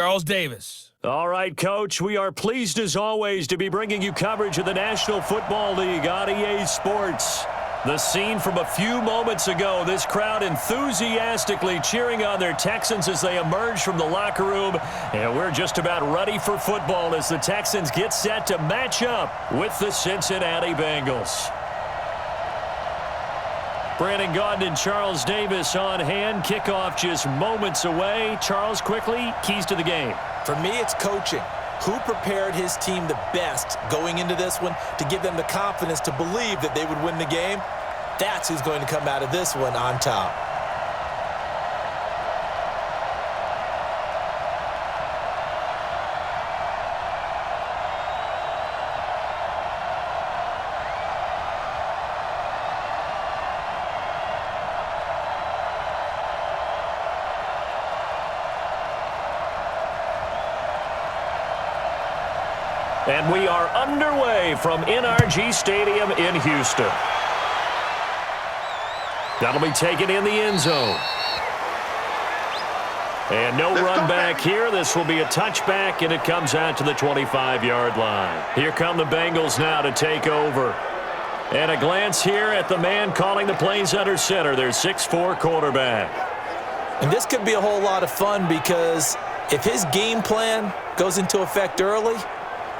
Charles Davis. All right, Coach, we are pleased as always to be bringing you coverage of the National Football League on EA Sports. The scene from a few moments ago, this crowd enthusiastically cheering on their Texans as they emerge from the locker room. And we're just about ready for football as the Texans get set to match up with the Cincinnati Bengals. Brandon Gaudin and Charles Davis on hand. Kickoff just moments away. Charles, quickly, keys to the game. For me, it's coaching. Who prepared his team the best going into this one to give them the confidence to believe that they would win the game? That's who's going to come out of this one on top. And we are underway from NRG Stadium in Houston. That'll be taken in the end zone. And no run back here. This will be a touchback, and it comes out to the 25-yard line. Here come the Bengals now to take over. And a glance here at the man calling the plays under center, their 6'4" quarterback. And this could be a whole lot of fun because if his game plan goes into effect early,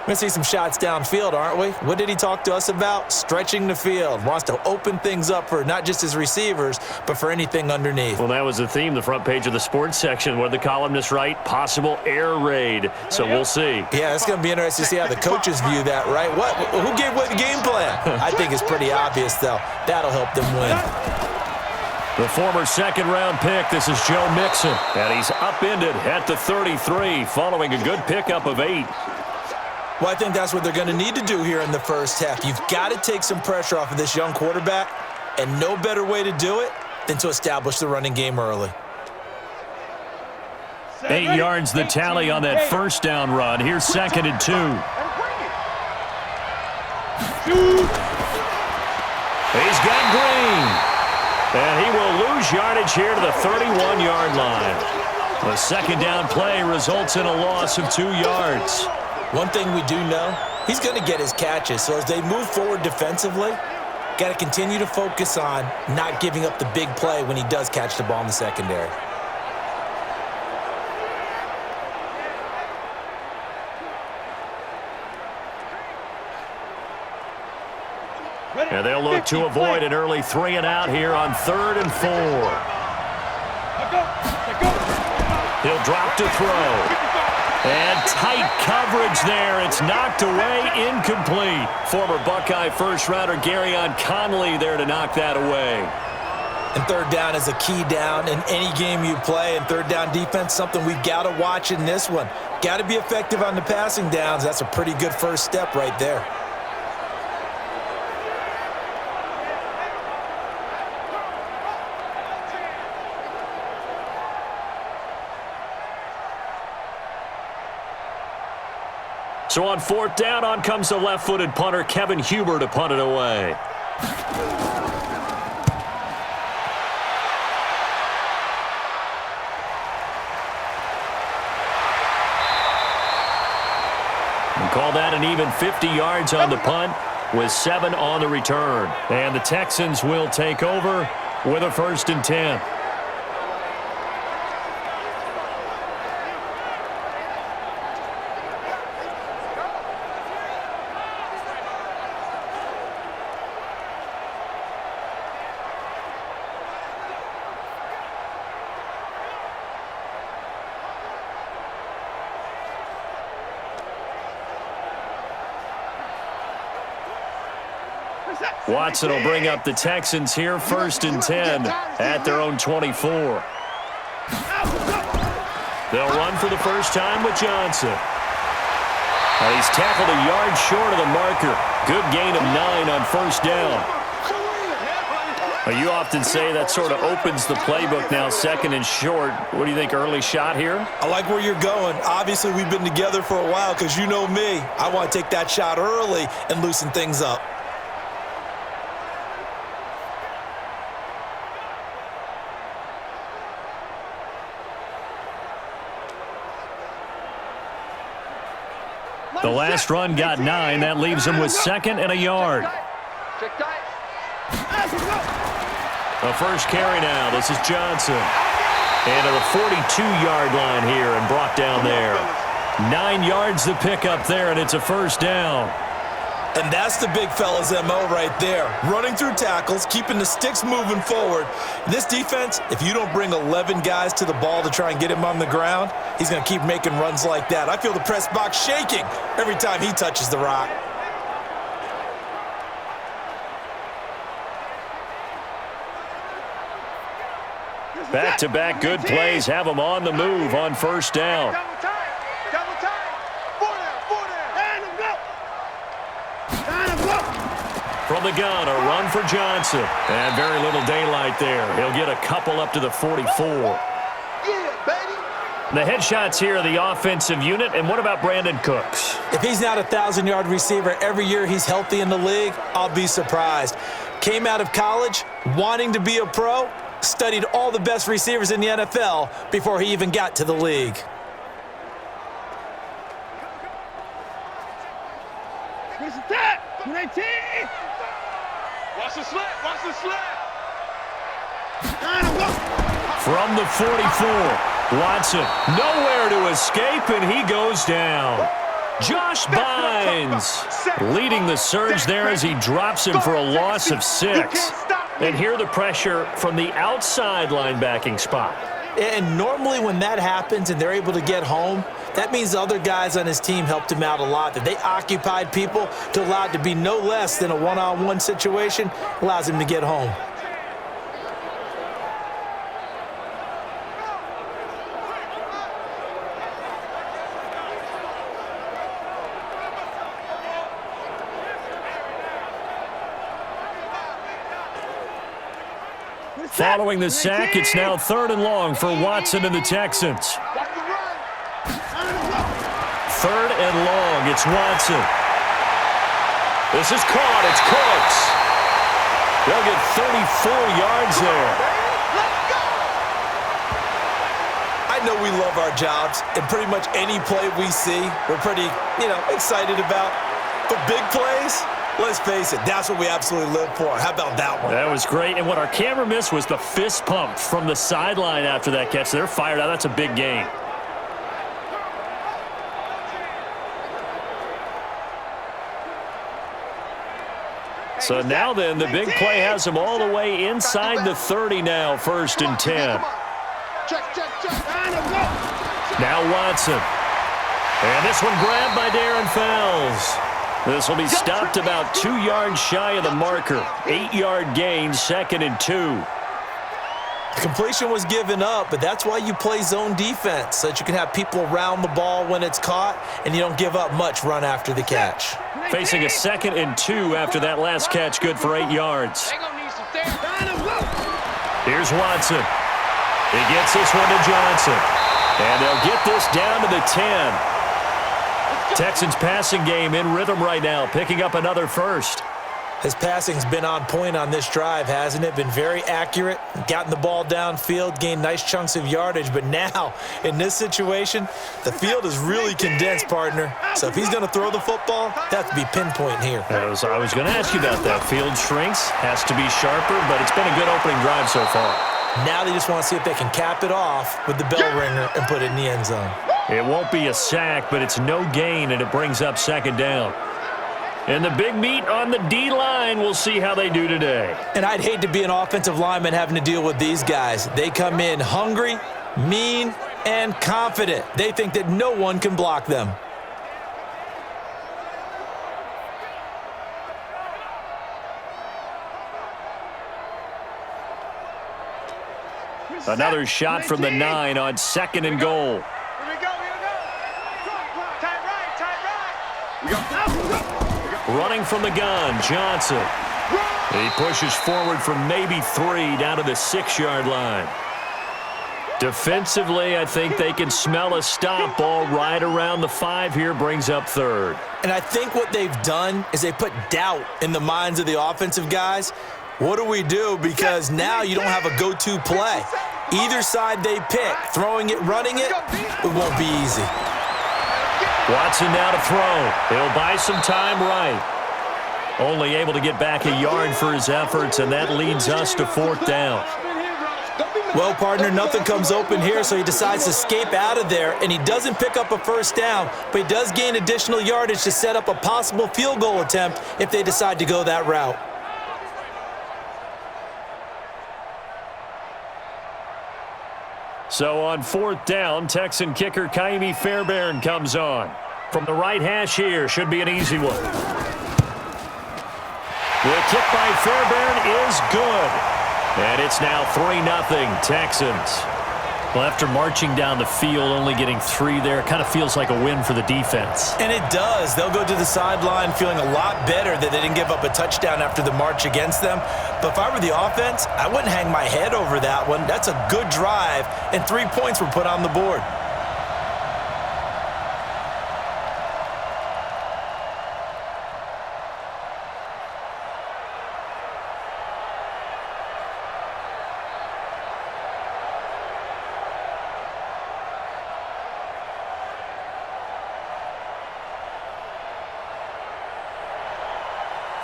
we're going to see some shots downfield, aren't we? What did he talk to us about? Stretching the field. Wants to open things up for not just his receivers, but for anything underneath. Well, that was the theme, the front page of the sports section, where the columnists write, possible air raid. So we'll see. Yeah, it's going to be interesting to see how the coaches view that, right? Who gave what game plan? I think it's pretty obvious, though. That'll help them win. The former second-round pick, this is Joe Mixon. And he's upended at the 33, following a good pickup of 8. Well, I think that's what they're going to need to do here in the first half. You've got to take some pressure off of this young quarterback, and no better way to do it than to establish the running game early. 8 yards the tally on that first down run. Here's 2nd and 2. He's got Green. And he will lose yardage here to the 31-yard line. The second down play results in a loss of 2 yards. One thing we do know, he's going to get his catches. So as they move forward defensively, got to continue to focus on not giving up the big play when he does catch the ball in the secondary. And they'll look to avoid an early 3 and out here on 3rd and 4. He'll drop to throw. And tight coverage there. It's knocked away, incomplete. Former Buckeye first-rounder Garyon Conley there to knock that away. And third down is a key down in any game you play. And third down defense, something we've got to watch in this one. Got to be effective on the passing downs. That's a pretty good first step right there. So on 4th down, on comes the left-footed punter, Kevin Huber, to punt it away. And call that an even 50 yards on the punt with 7 on the return. And the Texans will take over with a 1st and 10. Watson will bring up the Texans here, 1st and 10 at their own 24. They'll run for the first time with Johnson. And he's tackled a yard short of the marker. Good gain of 9 on 1st down. You often say that sort of opens the playbook now, 2nd and short. What do you think, early shot here? I like where you're going. Obviously, we've been together for a while because you know me. I want to take that shot early and loosen things up. The last run got 9. That leaves him with 2nd and a yard. The first carry now. This is Johnson. And to the 42-yard line here and brought down there. 9 yards to pick up there, and it's a first down. And that's the big fella's MO right there. Running through tackles, keeping the sticks moving forward. This defense, if you don't bring 11 guys to the ball to try and get him on the ground, he's going to keep making runs like that. I feel the press box shaking every time he touches the rock. Back-to-back good plays have him on the move on first down. From the gun, a run for Johnson. And very little daylight there. He'll get a couple up to the 44. The headshots here of the offensive unit. And what about Brandon Cooks? If he's not a 1,000-yard receiver every year he's healthy in the league, I'll be surprised. Came out of college wanting to be a pro, studied all the best receivers in the NFL before he even got to the league. Watch the slip, watch the slip. From the 44, Watson nowhere to escape, and he goes down. Josh Bynes leading the surge there as he drops him for a loss of 6. And here the pressure from the outside linebacking spot. And normally when that happens and they're able to get home, that means the other guys on his team helped him out a lot, that they occupied people to allow it to be no less than a one-on-one situation, allows him to get home. Following the sack, it's now 3rd and long for Watson and the Texans. 3rd and long, it's Watson. This is caught, it's Cooks. They'll get 34 yards there. I know we love our jobs, and pretty much any play we see, we're pretty, excited about. But big plays, let's face it, that's what we absolutely live for. How about that one? That was great, and what our camera missed was the fist pump from the sideline after that catch. They're fired out. That's a big gain. So now then, the big play has him all the way inside the 30 now, 1st and 10. Now Watson. And this one grabbed by Darren Fells. This will be stopped about 2 yards shy of the marker. 8-yard gain, 2nd and 2. Completion was given up, but that's why you play zone defense, so that you can have people around the ball when it's caught, and you don't give up much run after the catch. Facing a 2nd and 2 after that last catch, good for 8 yards. Here's Watson. He gets this one to Johnson. And they'll get this down to the 10. Texans passing game in rhythm right now, picking up another first. His passing's been on point on this drive, hasn't it? Been very accurate, gotten the ball downfield, gained nice chunks of yardage. But now, in this situation, the field is really condensed, partner. So if he's going to throw the football, that has to be pinpoint here. I was going to ask you about that. Field shrinks, has to be sharper, but it's been a good opening drive so far. Now they just want to see if they can cap it off with the bell ringer and put it in the end zone. It won't be a sack, but it's no gain, and it brings up 2nd down. And the big meat on the D-line, we'll see how they do today. And I'd hate to be an offensive lineman having to deal with these guys. They come in hungry, mean, and confident. They think that no one can block them. Another shot from the 9 on 2nd and goal. Running from the gun, Johnson. He pushes forward from maybe 3 down to the 6-yard line. Defensively, I think they can smell a stop ball right around the 5 here, brings up 3rd. And I think what they've done is they put doubt in the minds of the offensive guys. What do we do? Because now you don't have a go-to play. Either side they pick, throwing it, running it, it won't be easy. Watson now to throw. He'll buy some time right. Only able to get back a yard for his efforts, and that leads us to 4th down. Well, partner, nothing comes open here, so he decides to escape out of there, and he doesn't pick up a first down, but he does gain additional yardage to set up a possible field goal attempt if they decide to go that route. So on 4th down, Texan kicker Kaimi Fairbairn comes on. From the right hash here, should be an easy one. The kick by Fairbairn is good. And it's now 3-0 Texans. Well, after marching down the field, only getting 3 there, kind of feels like a win for the defense. And it does. They'll go to the sideline feeling a lot better that they didn't give up a touchdown after the march against them. But if I were the offense, I wouldn't hang my head over that one. That's a good drive, and 3 points were put on the board.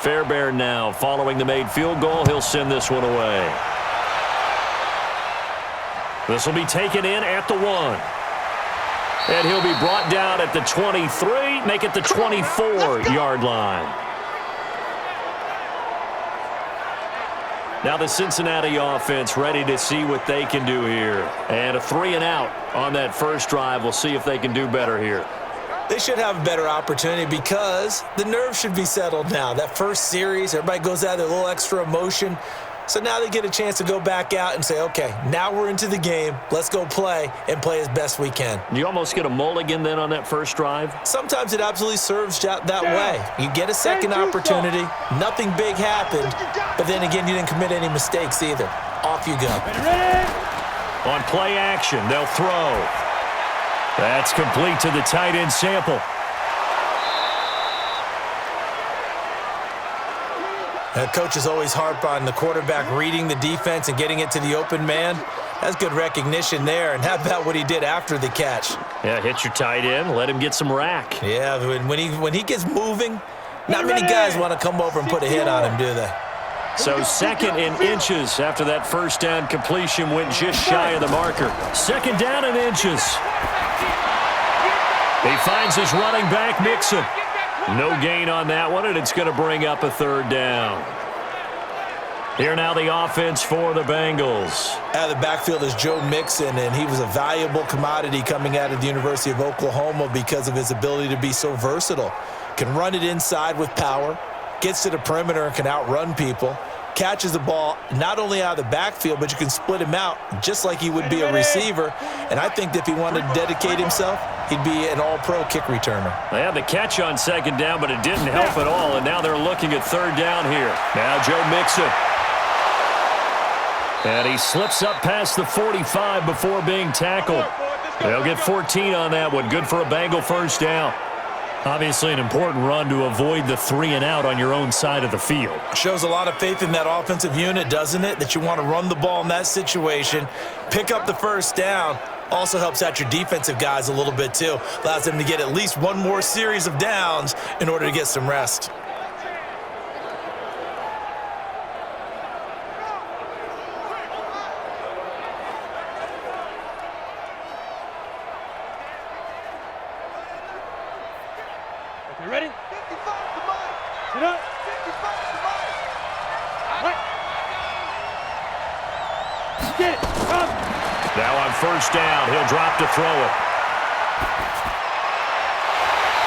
Fairbairn now, following the made field goal, he'll send this one away. This will be taken in at the 1. And he'll be brought down at the 23, make it the 24-yard line. Now the Cincinnati offense ready to see what they can do here. And a 3-and-out on that first drive. We'll see if they can do better here. They should have a better opportunity because the nerves should be settled now. That first series, everybody goes out with a little extra emotion. So now they get a chance to go back out and say, okay, now we're into the game. Let's go play and play as best we can. You almost get a mulligan then on that first drive? Sometimes it absolutely serves that way. You get a second opportunity. Nothing big happened. But then again, you didn't commit any mistakes either. Off you go. On play action, they'll throw. That's complete to the tight end Sample. Coaches always harp on the quarterback reading the defense and getting it to the open man. That's good recognition there. And how about what he did after the catch? Yeah, hit your tight end, let him get some rack. Yeah, when he gets moving, not many guys want to come over and put a hit on him, do they? So 2nd and inches after that first down completion went just shy of the marker. 2nd down and inches. He finds his running back, Mixon. No gain on that one, and it's going to bring up a 3rd down. Here now the offense for the Bengals. Out of the backfield is Joe Mixon, and he was a valuable commodity coming out of the University of Oklahoma because of his ability to be so versatile. Can run it inside with power, gets to the perimeter and can outrun people, catches the ball not only out of the backfield, but you can split him out just like he would be a receiver. And I think that if he wanted to dedicate himself, he'd be an all-pro kick returner. They had the catch on 2nd down, but it didn't help at all, and now they're looking at 3rd down here. Now Joe Mixon. And he slips up past the 45 before being tackled. They'll get 14 on that one. Good for a Bengal first down. Obviously an important run to avoid the 3-and-out on your own side of the field. Shows a lot of faith in that offensive unit, doesn't it? That you want to run the ball in that situation, pick up the first down. Also helps out your defensive guys a little bit too. Allows them to get at least one more series of downs in order to get some rest. You ready? 55 to Mike. Sit up. 55 to Mike. Mike. Get up. Now on first down, he'll drop to throw it.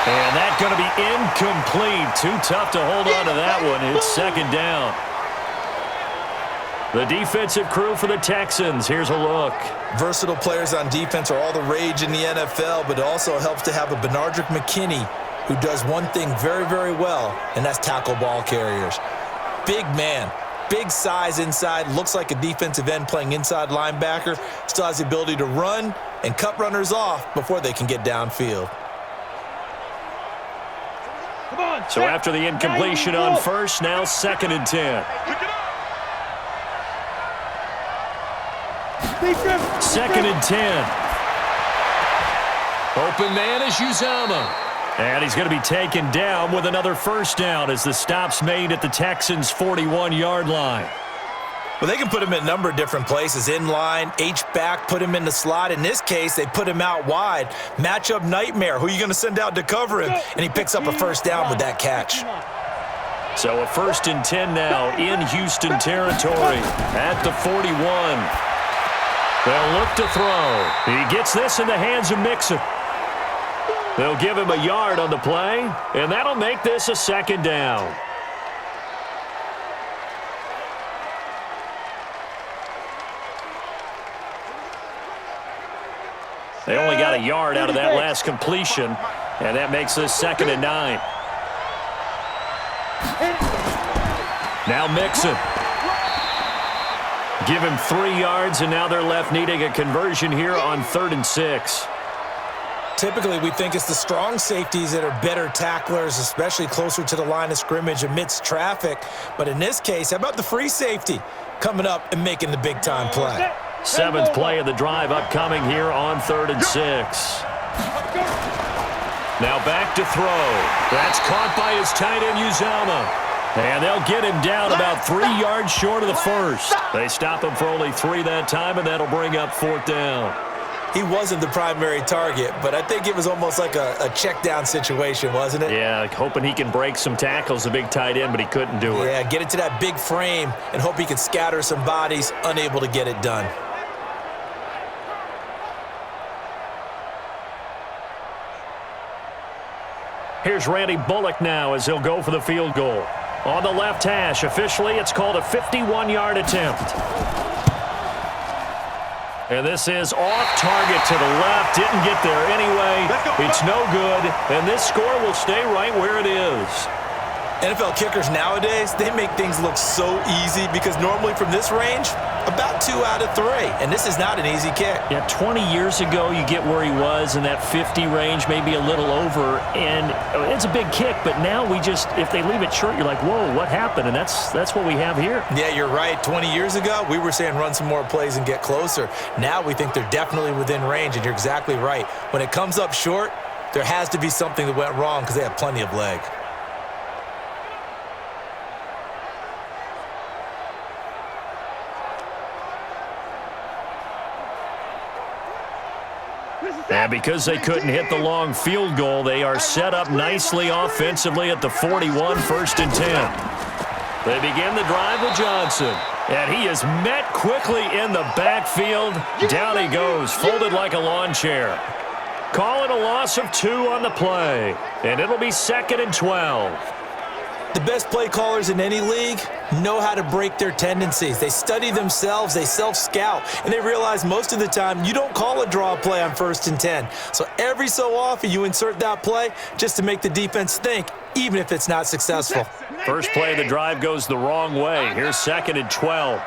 And that's going to be incomplete. Too tough to hold on to that one. It's 2nd down. The defensive crew for the Texans. Here's a look. Versatile players on defense are all the rage in the NFL, but it also helps to have a Benardrick McKinney who does one thing very, very well, and that's tackle ball carriers. Big man, big size inside, looks like a defensive end playing inside linebacker, still has the ability to run and cut runners off before they can get downfield. Come on. So after the incompletion on first, now 2nd and 10. 2nd and 10. Open man is Uzama. And he's going to be taken down with another first down as the stop's made at the Texans' 41-yard line. Well, they can put him in a number of different places. In line, H-back, put him in the slot. In this case, they put him out wide. Matchup nightmare. Who are you going to send out to cover him? And he picks up a first down with that catch. So a 1st and 10 now in Houston territory at the 41. They'll look to throw. He gets this in the hands of Mixon. They'll give him a yard on the play, and that'll make this a 2nd down. They only got a yard out of that last completion, and that makes this 2nd and 9. Now Mixon. Give him 3 yards, and now they're left needing a conversion here on 3rd and 6. Typically, we think it's the strong safeties that are better tacklers, especially closer to the line of scrimmage amidst traffic. But in this case, how about the free safety coming up and making the big-time play? 7th play of the drive upcoming here on 3rd and 6. Now back to throw. That's caught by his tight end, Uzama. And they'll get him down about 3 yards short of the first. They stop him for only 3 that time, and that'll bring up 4th down. He wasn't the primary target, but I think it was almost like a check-down situation, wasn't it? Yeah, hoping he can break some tackles, the big tight end, but he couldn't do it. Yeah, get it to that big frame and hope he can scatter some bodies, unable to get it done. Here's Randy Bullock now as he'll go for the field goal. On the left hash, officially it's called a 51-yard attempt. And this is off target to the left. Didn't get there anyway. It's no good, and this score will stay right where it is. NFL kickers nowadays, they make things look so easy because normally from this range, about 2 out of 3. And this is not an easy kick. Yeah, 20 years ago, you get where he was in that 50 range, maybe a little over, and it's a big kick, but now we just, if they leave it short, you're like, whoa, what happened? And that's what we have here. Yeah, you're right. 20 years ago, we were saying run some more plays and get closer. Now we think they're definitely within range, and you're exactly right. When it comes up short, there has to be something that went wrong because they have plenty of leg. And because they couldn't hit the long field goal, they are set up nicely offensively at the 41, 1st and 10. They begin the drive with Johnson. And he is met quickly in the backfield. Down he goes, folded like a lawn chair. Call it a loss of 2 on the play. And it'll be 2nd and 12. The best play callers in any league know how to break their tendencies. They study themselves, they self-scout, and they realize most of the time you don't call a draw play on 1st and 10. So every so often you insert that play just to make the defense think, even if it's not successful. First play of the drive goes the wrong way. Here's 2nd and 12.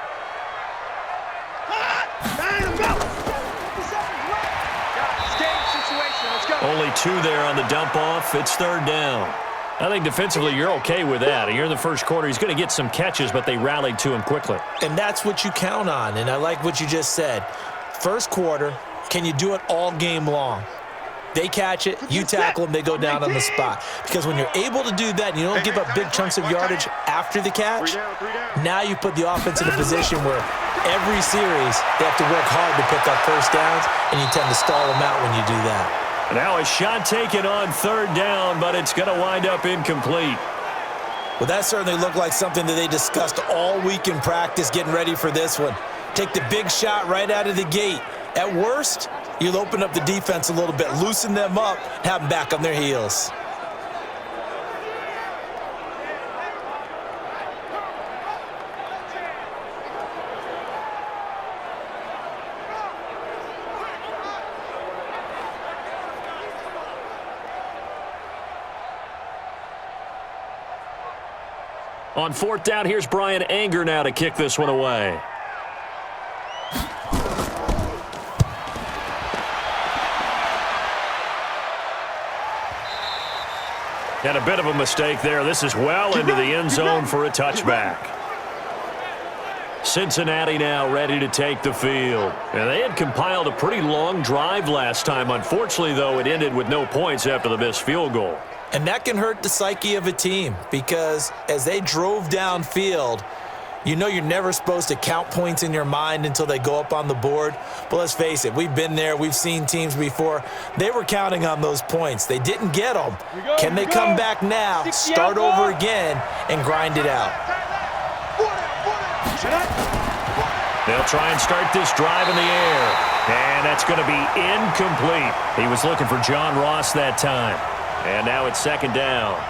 Only 2 there on the dump off. It's 3rd down. I think defensively you're okay with that. You're in the first quarter. He's going to get some catches, but they rallied to him quickly. And that's what you count on, and I like what you just said. First quarter, can you do it all game long? They catch it, you tackle them, they go down on the spot. Because when you're able to do that and you don't give up big chunks of yardage after the catch, now you put the offense in a position where every series they have to work hard to pick up first downs, and you tend to stall them out when you do that. Now a shot taken on 3rd down, but it's going to wind up incomplete. Well, that certainly looked like something that they discussed all week in practice getting ready for this one. Take the big shot right out of the gate. At worst, you'll open up the defense a little bit, loosen them up, have them back on their heels. On 4th down, here's Brian Anger now to kick this one away. And a bit of a mistake there. This is well into the end zone for a touchback. Cincinnati now ready to take the field. And they had compiled a pretty long drive last time. Unfortunately, though, it ended with no points after the missed field goal. And that can hurt the psyche of a team because as they drove downfield, you know you're never supposed to count points in your mind until they go up on the board. But let's face it, we've been there. We've seen teams before. They were counting on those points. They didn't get them. Can they come back now, start over again, and grind it out? They'll try and start this drive in the air. And that's going to be incomplete. He was looking for John Ross that time. And now it's second down.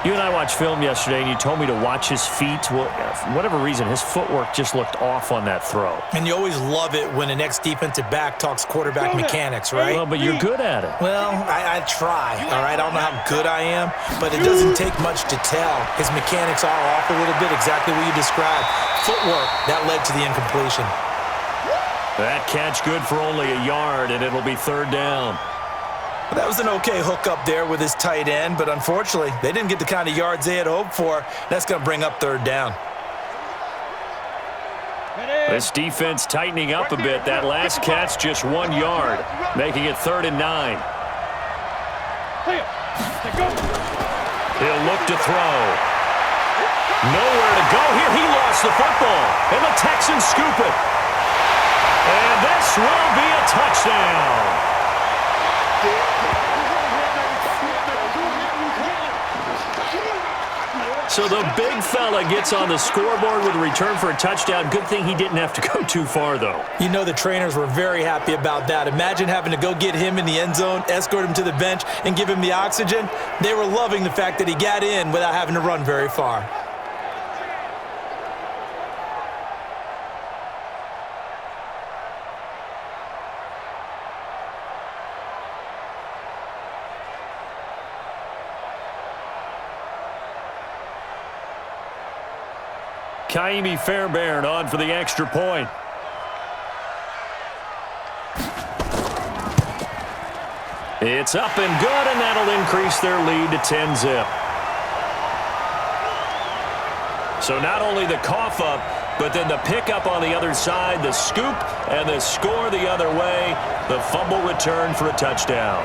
You and I watched film yesterday, and you told me to watch his feet. Well, for whatever reason, his footwork just looked off on that throw. And you always love it when an ex-defensive back talks quarterback mechanics, right? Well, but you're good at it. Well, I try, all right? I don't know how good I am, but it doesn't take much to tell. His mechanics are off a little bit, exactly what you described. Footwork, that led to the incompletion. That catch good for only a yard, and it'll be third down. That was an okay hookup there with his tight end, but unfortunately, they didn't get the kind of yards they had hoped for. That's going to bring up third down. This defense tightening up a bit. That last catch, just 1 yard, making it 3rd and 9. He'll look to throw. Nowhere to go here. He lost the football, and the Texans scoop it. And this will be a touchdown. So the big fella gets on the scoreboard with a return for a touchdown. Good thing he didn't have to go too far, though. You know the trainers were very happy about that. Imagine having to go get him in the end zone, escort him to the bench, and give him the oxygen. They were loving the fact that he got in without having to run very far. Kaimi Fairbairn on for the extra point. It's up and good, and that'll increase their lead to 10-zip. So not only the cough up, but then the pickup on the other side, the scoop, and the score the other way, the fumble return for a touchdown.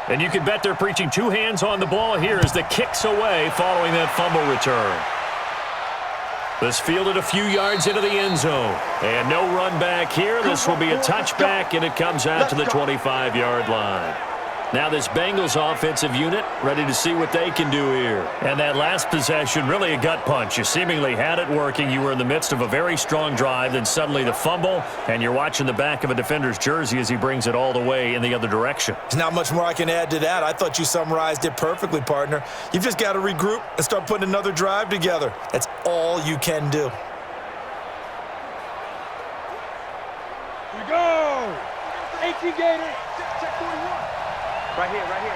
And you can bet they're preaching 2 hands on the ball here as the kick's away following that fumble return. This fielded a few yards into the end zone. And no run back here. This will be a touchback, and it comes out to the 25-yard line. Now this Bengals offensive unit ready to see what they can do here. And that last possession, really a gut punch. You seemingly had it working. You were in the midst of a very strong drive, then suddenly the fumble, and you're watching the back of a defender's jersey as he brings it all the way in the other direction. There's not much more I can add to that. I thought you summarized it perfectly, partner. You've just got to regroup and start putting another drive together. That's all you can do. Here we go. 18 Gator. Check 41. Right here, right here.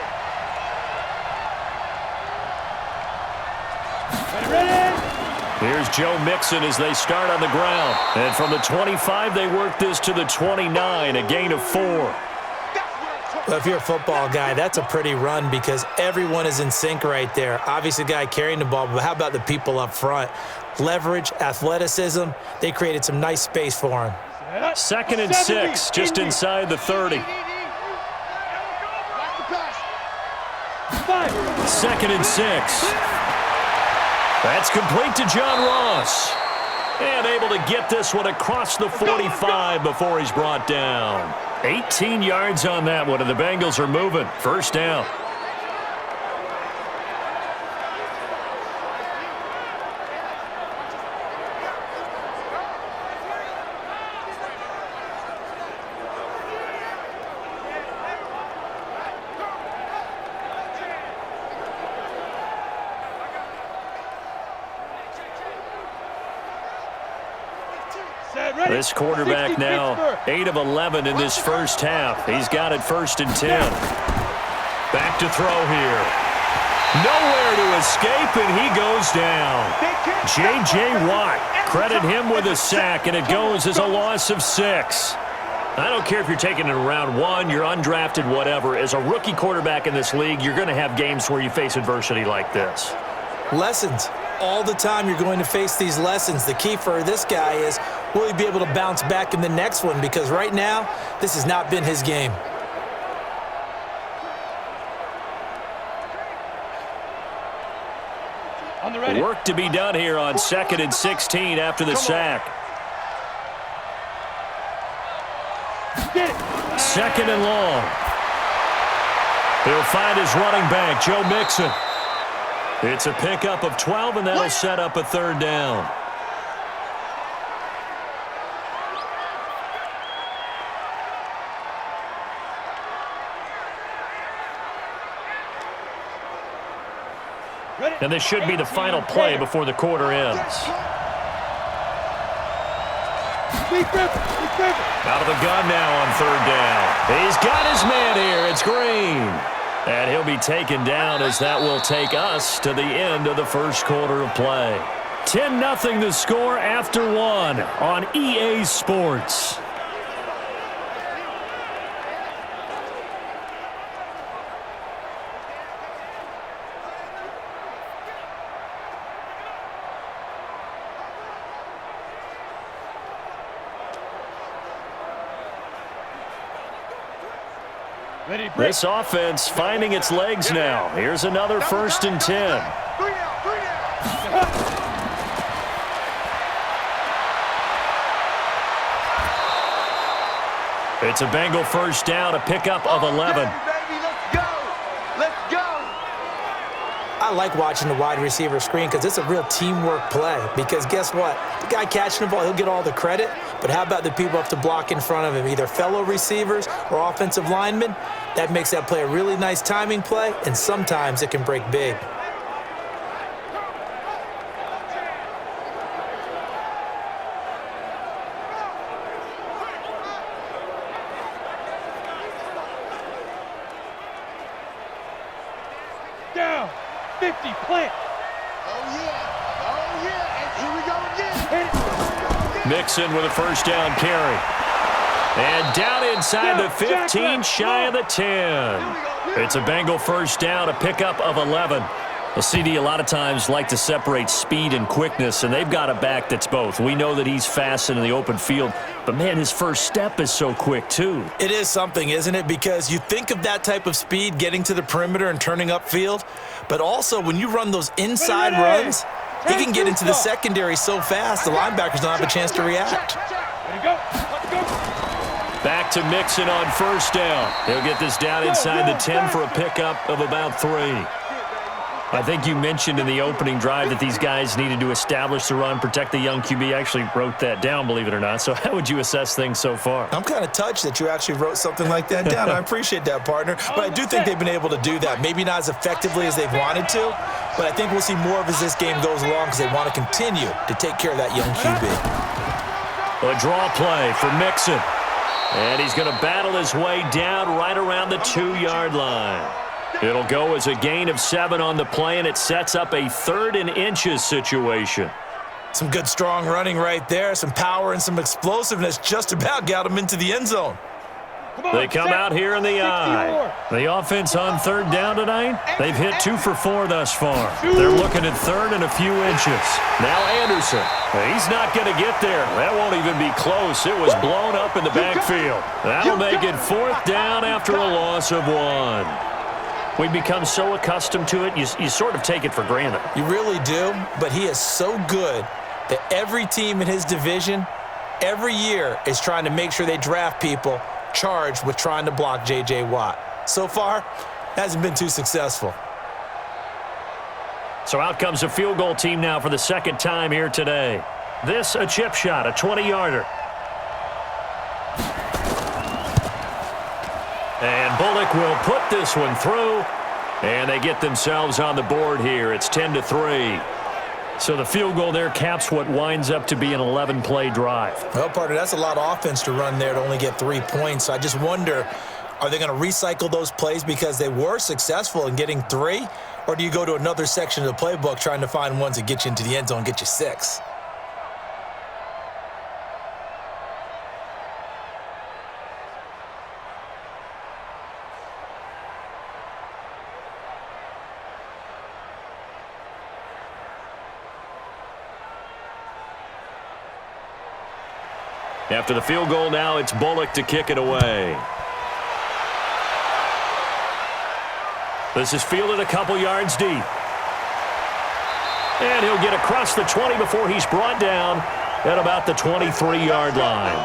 Ready? Here's Joe Mixon as they start on the ground. And from the 25, they work this to the 29, a gain of 4. Well, if you're a football guy, that's a pretty run because everyone is in sync right there. Obviously, the guy carrying the ball, but how about the people up front? Leverage, athleticism, they created some nice space for him. 2nd and 6, just inside the 30. 2nd and 6. That's complete to John Ross. And able to get this one across the 45 before he's brought down. 18 yards on that one, and the Bengals are moving. First down. This quarterback now 8 of 11 in this first half. He's got it 1st and 10. Back to throw here. Nowhere to escape, and he goes down. J.J. Watt, credit him with a sack, and it goes as a loss of 6. I don't care if you're taking it in round 1, you're undrafted, whatever. As a rookie quarterback in this league, you're going to have games where you face adversity like this. Lessons. All the time you're going to face these lessons. The key for this guy is, will he be able to bounce back in the next one? Because right now, this has not been his game. Work to be done here on 2nd and 16 after the sack. 2nd and long. He'll find his running back, Joe Mixon. It's a pickup of 12, and that'll set up a 3rd down. And this should be the final play before the quarter ends. Out of the gun now on 3rd down. He's got his man here. It's Green. And he'll be taken down as that will take us to the end of the first quarter of play. 10-0 the score after 1 on EA Sports. This offense finding its legs now. Here's another 1st and 10. It's a Bengal 1st down, a pickup of 11. I like watching the wide receiver screen because it's a real teamwork play. Because guess what? The guy catching the ball, he'll get all the credit. But how about the people up to block in front of him, either fellow receivers or offensive linemen? That makes that play a really nice timing play, and sometimes it can break big. Down, 50, plant. Oh, yeah, and here we go again. Mixon with a 1st down carry. And down inside the 15, shy of the 10. It's a Bengal 1st down, a pickup of 11. Well, CD, a lot of times like to separate speed and quickness, and they've got a back that's both. We know that he's fast in the open field, but, man, his first step is so quick, too. It is something, isn't it? Because you think of that type of speed getting to the perimeter and turning upfield, but also when you run those inside runs, he can get into the secondary so fast the linebackers don't have a chance to react. There you go. Let's go. Back to Mixon on 1st down. He'll get this down inside the 10 for a pickup of about 3. I think you mentioned in the opening drive that these guys needed to establish the run, protect the young QB. I actually wrote that down, believe it or not. So how would you assess things so far? I'm kind of touched that you actually wrote something like that down. I appreciate that, partner. But I do think they've been able to do that. Maybe not as effectively as they've wanted to, but I think we'll see more of as this game goes along because they want to continue to take care of that young QB. A draw play for Mixon. And he's going to battle his way down right around the 2-yard line. It'll go as a gain of 7 on the play, and it sets up a 3rd and inches situation. Some good, strong running right there. Some power and some explosiveness just about got him into the end zone. They come out here in the eye. The offense on 3rd down tonight, they've hit 2 for 4 thus far. They're looking at 3rd and a few inches. Now Anderson. He's not going to get there. That won't even be close. It was blown up in the backfield. That'll make it 4th down after a loss of 1. We've become so accustomed to it, you sort of take it for granted. You really do, but he is so good that every team in his division, every year, is trying to make sure they draft people charged with trying to block J.J. Watt. So far, hasn't been too successful. So out comes a field goal team now for the 2nd time here today. This a chip shot, a 20-yarder. And Bullock will put this one through, and they get themselves on the board here. It's 10-3. So the field goal there caps what winds up to be an 11-play drive. Well, partner, that's a lot of offense to run there to only get 3 points. So I just wonder, are they going to recycle those plays because they were successful in getting 3? Or do you go to another section of the playbook trying to find ones that get you into the end zone and get you 6? After the field goal now, it's Bullock to kick it away. This is fielded a couple yards deep. And he'll get across the 20 before he's brought down at about the 23-yard line.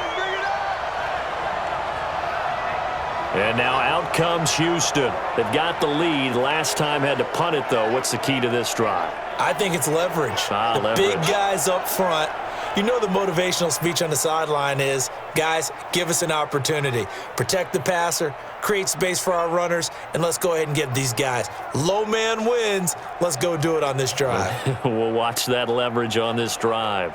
And now out comes Houston. They've got the lead. Last time had to punt it, though. What's the key to this drive? I think it's leverage. Leverage. Big guys up front. You know the motivational speech on the sideline is, guys, give us an opportunity. Protect the passer, create space for our runners, and let's go ahead and get these guys. Low man wins. Let's go do it on this drive. We'll watch that leverage on this drive.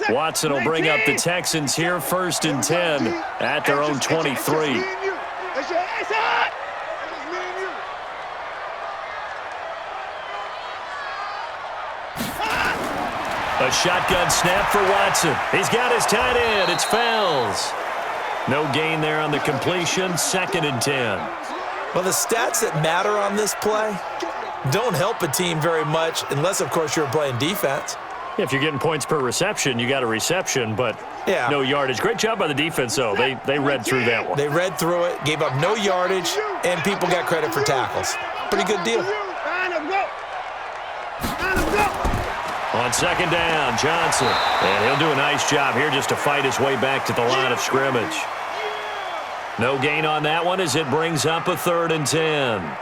Watson will bring up the Texans here, 1st and 10 at their own 23. A shotgun snap for Watson. He's got his tight end. It's Fells. No gain there on the completion. 2nd and 10. Well, the stats that matter on this play don't help a team very much unless, of course, you're playing defense. If you're getting points per reception, you got a reception, but no yardage. Great job by the defense, though. They read through that one. They read through it, gave up no yardage, and people got credit for tackles. Pretty good deal. On 2nd down, Johnson. And he'll do a nice job here just to fight his way back to the line of scrimmage. No gain on that one as it brings up a 3rd and 10.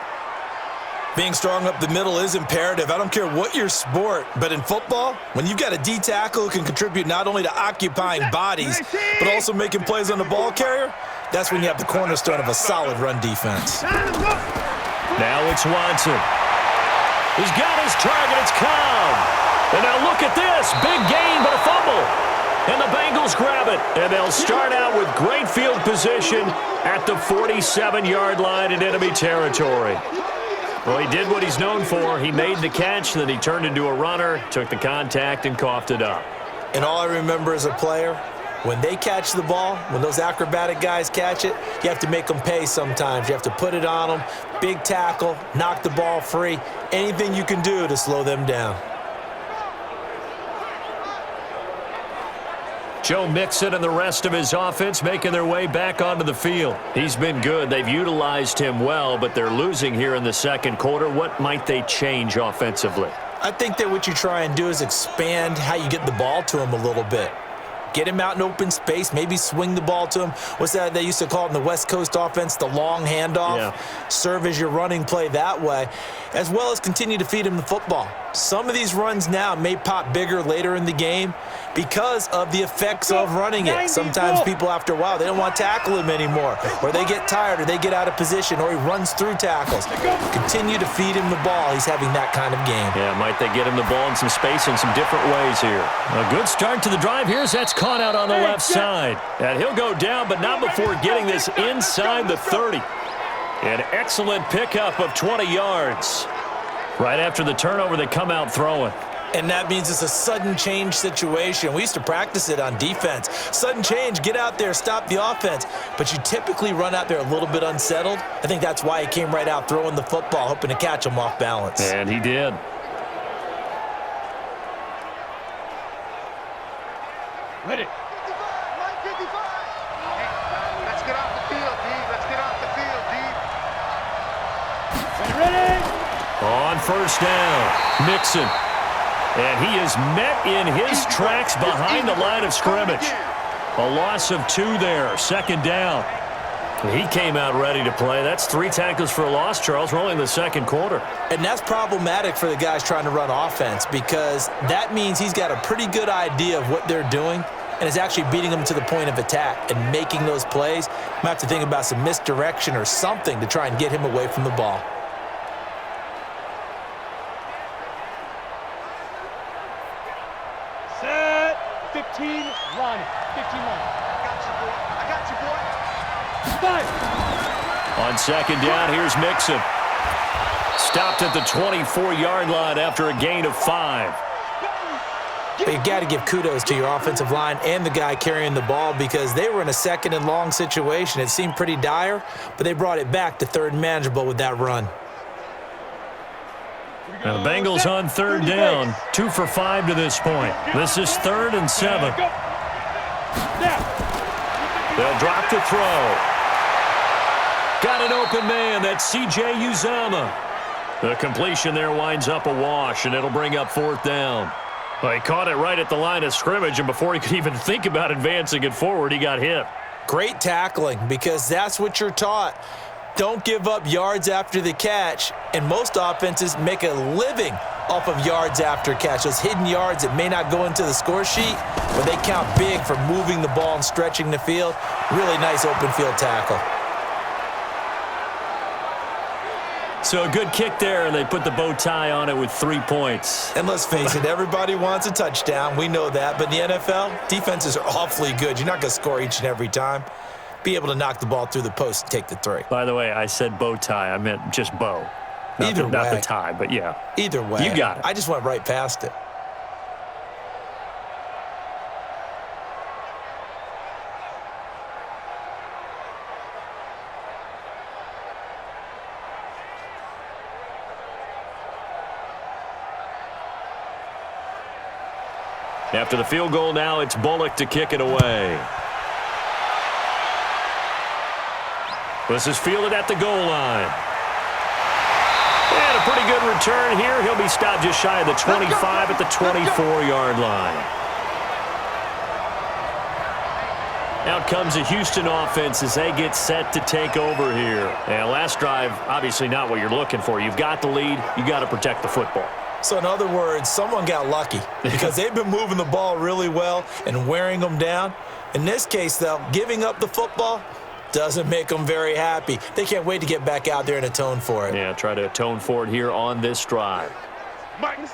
Being strong up the middle is imperative. I don't care what your sport, but in football, when you've got a D tackle who can contribute not only to occupying bodies, but also making plays on the ball carrier, that's when you have the cornerstone of a solid run defense. Now it's Watson. He's got his target. It's Cobb. And now look at this. Big gain, but a fumble. And the Bengals grab it. And they'll start out with great field position at the 47-yard line in enemy territory. Well, he did what he's known for. He made the catch, then he turned into a runner, took the contact, and coughed it up. And all I remember as a player, when they catch the ball, when those acrobatic guys catch it, you have to make them pay sometimes. You have to put it on them, big tackle, knock the ball free, anything you can do to slow them down. Joe Mixon and the rest of his offense making their way back onto the field. He's been good. They've utilized him well, but they're losing here in the 2nd quarter. What might they change offensively? I think that what you try and do is expand how you get the ball to him a little bit. Get him out in open space, maybe swing the ball to him. What's that they used to call it in the West Coast offense, the long handoff? Yeah. Serve as your running play that way, as well as continue to feed him the football. Some of these runs now may pop bigger later in the game because of the effects of running it. Sometimes people, after a while, they don't want to tackle him anymore, or they get tired, or they get out of position, or he runs through tackles. Continue to feed him the ball. He's having that kind of game. Yeah, might they get him the ball in some space in some different ways here. A good start to the drive here as that's caught out on the left side. And he'll go down, but not before getting this inside the 30. An excellent pickup of 20 yards. Right after the turnover, they come out throwing. And that means it's a sudden change situation. We used to practice it on defense. Sudden change, get out there, stop the offense. But you typically run out there a little bit unsettled. I think that's why he came right out throwing the football, hoping to catch him off balance. And he did. Ready. Let's get off the field, D. Let's get off the field, D. Ready. On 1st down, Mixon. And he is met in his tracks behind the line of scrimmage. A loss of 2 there, 2nd down. He came out ready to play. That's 3 tackles for a loss, Charles. We're only in the 2nd quarter. And that's problematic for the guys trying to run offense because that means he's got a pretty good idea of what they're doing and is actually beating them to the point of attack and making those plays. Might have to think about some misdirection or something to try and get him away from the ball. 15 line. 15 line. I got you, boy. 5. On second down, here's Mixon. Stopped at the 24-yard line after a gain of 5. You got to give kudos to your offensive line and the guy carrying the ball because they were in a second and long situation. It seemed pretty dire, but they brought it back to third and manageable with that run. Now the Bengals on third down, 2 for 5 to this point. This is 3rd and 7. They'll drop to throw. Got an open man. That's C.J. Uzomah. The completion there winds up a wash, and it'll bring up 4th down. Well, he caught it right at the line of scrimmage, and before he could even think about advancing it forward, he got hit. Great tackling because that's what you're taught. Don't give up yards after the catch, and most offenses make a living off of yards after catch. Those hidden yards that may not go into the score sheet, but they count big for moving the ball and stretching the field. Really nice open field tackle. So a good kick there, and they put the bow tie on it with 3 points. And let's face it, everybody wants a touchdown. We know that. But in the NFL, defenses are awfully good. You're not going to score each and every time. Be able to knock the ball through the post and take the 3. By the way, I said bow tie. I meant just bow. Not the tie, but yeah. Either way. You got it. I just went right past it. After the field goal now, it's Bullock to kick it away. This is fielded at the goal line. And a pretty good return here. He'll be stopped just shy of the 25 at the 24-yard line. Out comes the Houston offense as they get set to take over here. And last drive, obviously not what you're looking for. You've got the lead. You've got to protect the football. So in other words, someone got lucky because they've been moving the ball really well and wearing them down. In this case, though, giving up the football doesn't make them very happy. They can't wait to get back out there and atone for it. Yeah, try to atone for it here on this drive.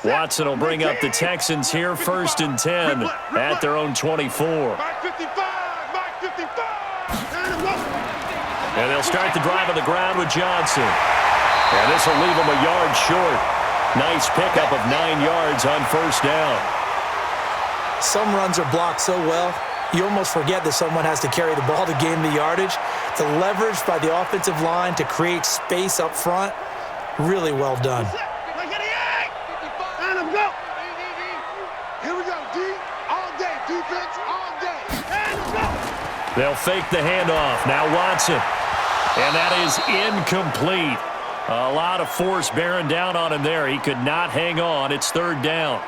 Watson will bring up the Texans here, 1st and 10 at their own 24. And they'll start the drive on the ground with Johnson. And this will leave them a yard short. Nice pickup of 9 yards on 1st down. Some runs are blocked so well, you almost forget that someone has to carry the ball to gain the yardage. The leverage by the offensive line to create space up front, really well done. Here we go, D. All day, defense, all day. They'll fake the handoff. Now Watson. And that is incomplete. A lot of force bearing down on him there. He could not hang on. It's 3rd down.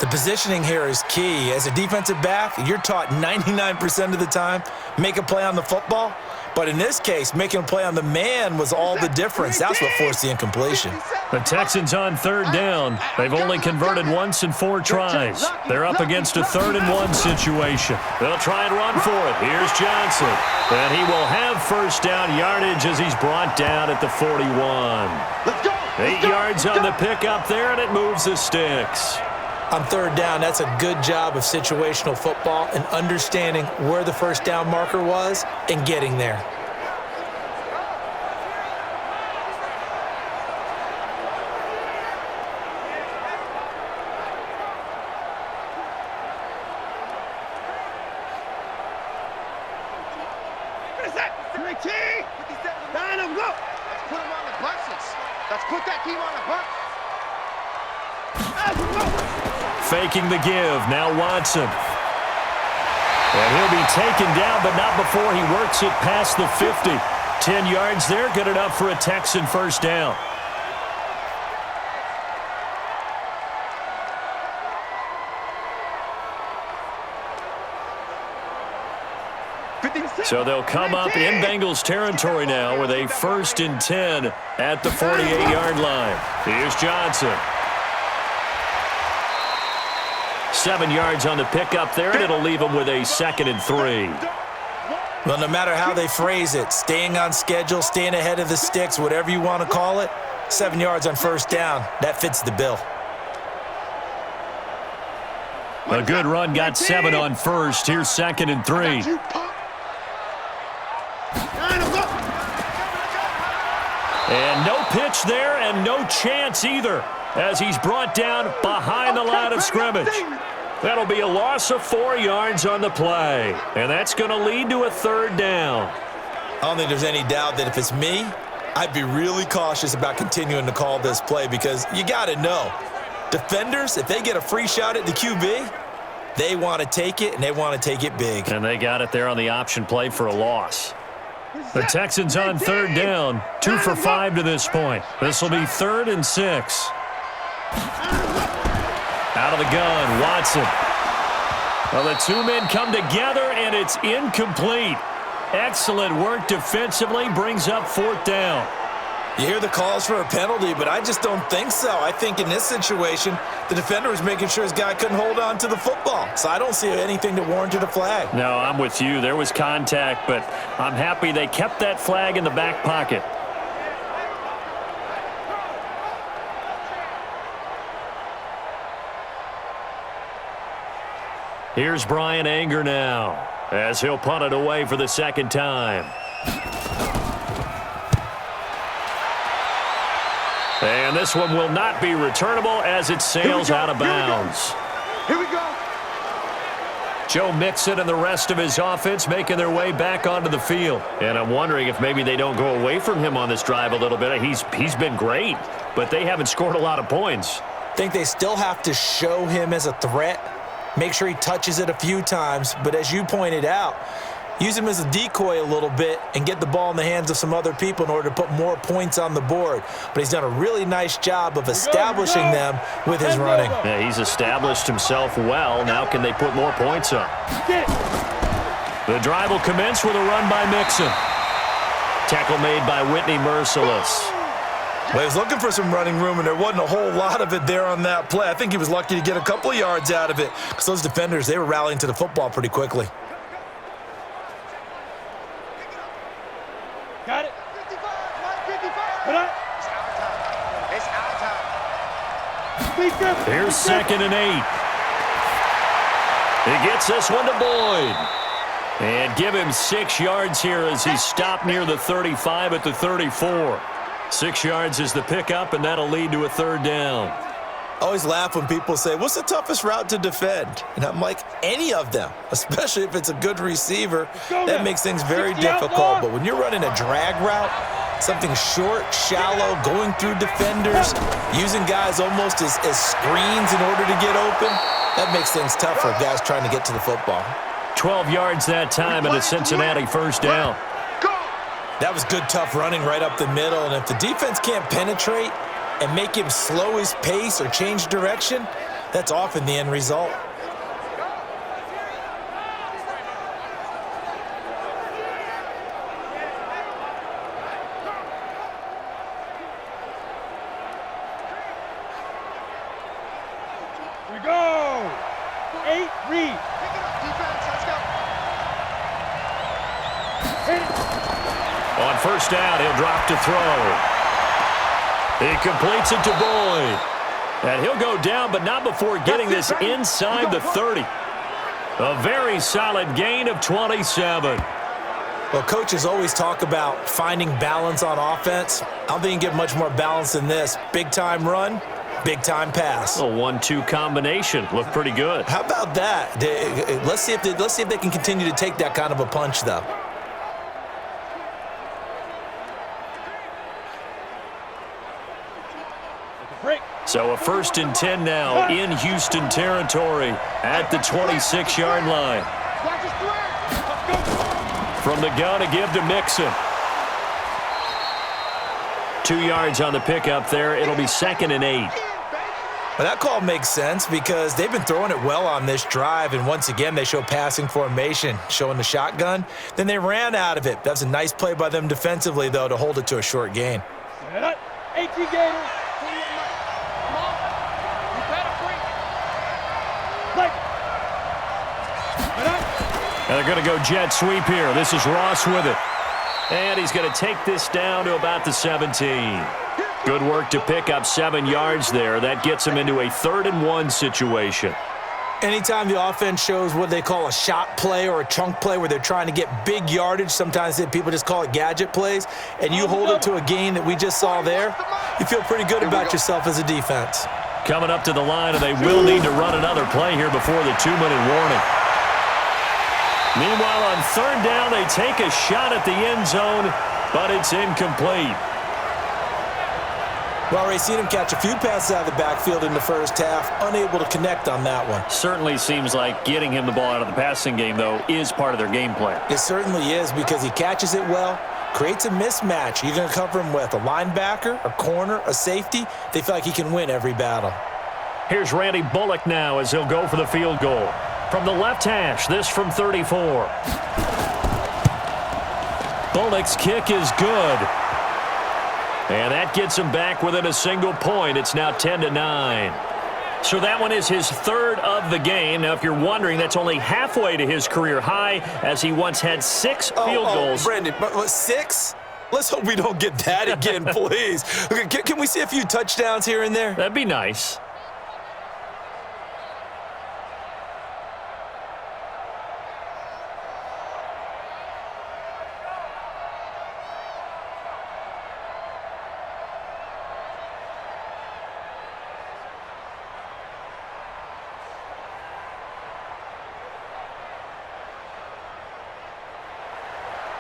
The positioning here is key. As a defensive back, you're taught 99% of the time, make a play on the football. But in this case, making a play on the man was all the difference. That's what forced the incompletion. The Texans on 3rd down. They've only converted once in 4 tries. They're up against a 3rd and 1 situation. They'll try and run for it. Here's Johnson. And he will have 1st down yardage as he's brought down at the 41. Let's go. 8 yards on the pickup there, and it moves the sticks. On 3rd down, that's a good job of situational football and understanding where the 1st down marker was and getting there. Let's put that team on the bus. Faking the give. Now Watson. And he'll be taken down, but not before he works it past the 50. 10 yards there, good enough for a Texan 1st down. So they'll come up in Bengals territory now with a 1st and 10 at the 48-yard line. Here's Johnson. 7 yards on the pickup there, and it'll leave them with a 2nd and 3. Well, no matter how they phrase it, staying on schedule, staying ahead of the sticks, whatever you want to call it, 7 yards on 1st down, that fits the bill. A good run got 7 on first. Here's 2nd and 3. And no pitch there and no chance either as he's brought down behind the line of scrimmage. That'll be a loss of 4 yards on the play. And that's going to lead to a 3rd down. I don't think there's any doubt that if it's me, I'd be really cautious about continuing to call this play because you got to know, defenders, if they get a free shot at the QB, they want to take it, and they want to take it big. And they got it there on the option play for a loss. The Texans on 3rd down, 2 for 5 to this point. This will be 3rd and 6. Out of the gun, Watson. Well, the 2 men come together, and it's incomplete. Excellent work defensively, brings up 4th down. You hear the calls for a penalty, but I just don't think so. I think in this situation, the defender was making sure his guy couldn't hold on to the football. So I don't see anything that warranted a flag. No, I'm with you. There was contact, but I'm happy they kept that flag in the back pocket. Here's Brian Anger now as he'll punt it away for the 2nd time. And this one will not be returnable as it sails out of bounds. Here we go. Joe Mixon and the rest of his offense making their way back onto the field. And I'm wondering if maybe they don't go away from him on this drive a little bit. He's been great, but they haven't scored a lot of points. I think they still have to show him as a threat. Make sure he touches it a few times. But as you pointed out, use him as a decoy a little bit and get the ball in the hands of some other people in order to put more points on the board. But he's done a really nice job of establishing them with his running. Yeah, he's established himself well. Now can they put more points up? The drive will commence with a run by Mixon. Tackle made by Whitney Merciless. Well, he was looking for some running room, and there wasn't a whole lot of it there on that play. I think he was lucky to get a couple of yards out of it because those defenders, they were rallying to the football pretty quickly. Got it. 55. Put up. It's our time. Here's 2nd and 8. He gets this one to Boyd. And give him 6 yards here as he stopped near the 35 at the 34. 6 yards is the pickup, and that'll lead to a 3rd down. I always laugh when people say, what's the toughest route to defend? And I'm like, any of them, especially if it's a good receiver. That makes things very difficult. But when you're running a drag route, something short, shallow, going through defenders, using guys almost as screens in order to get open, that makes things tough for guys trying to get to the football. 12 yards that time and a Cincinnati 1st down. That was good, tough running right up the middle. And if the defense can't penetrate and make him slow his pace or change direction, that's often the end result. Here we go. 8, read. Pick it up, defense. Let's go. Hit it. On 1st down, he'll drop to throw. He completes it to Boyd. And he'll go down, but not before getting this inside the 30. A very solid gain of 27. Well, coaches always talk about finding balance on offense. I don't think you can get much more balance than this. Big-time run, big-time pass. A 1-2 combination. Looked pretty good. How about that? Let's see if they can continue to take that kind of a punch, though. So a 1st and 10 now in Houston territory at the 26-yard line. From the gun, a give to Mixon. 2 yards on the pickup there. It'll be 2nd and 8. Well, that call makes sense because they've been throwing it well on this drive, and once again, they show passing formation, showing the shotgun. Then they ran out of it. That's a nice play by them defensively, though, to hold it to a short gain. 18 Gators. And they're going to go jet sweep here. This is Ross with it. And he's going to take this down to about the 17. Good work to pick up 7 yards there. That gets him into a 3rd and 1 situation. Anytime the offense shows what they call a shot play or a chunk play where they're trying to get big yardage, sometimes people just call it gadget plays, and you hold it to a gain that we just saw there, you feel pretty good about yourself as a defense. Coming up to the line, and they will need to run another play here before the 2-minute warning. Meanwhile, on third down, they take a shot at the end zone, but it's incomplete. Well, Ray, seen him catch a few passes out of the backfield in the first half, unable to connect on that one. Certainly seems like getting him the ball out of the passing game, though, is part of their game plan. It certainly is, because he catches it well, creates a mismatch. You're going to cover him with a linebacker, a corner, a safety. They feel like he can win every battle. Here's Randy Bullock now as he'll go for the field goal. From the left hash, this from 34. Bullock's kick is good. And that gets him back within a single point. It's now 10-9. So that one is his third of the game. Now, if you're wondering, that's only halfway to his career high, as he once had 6 field goals. Brendan, 6? Let's hope we don't get that again, please. Okay, can we see a few touchdowns here and there? That'd be nice.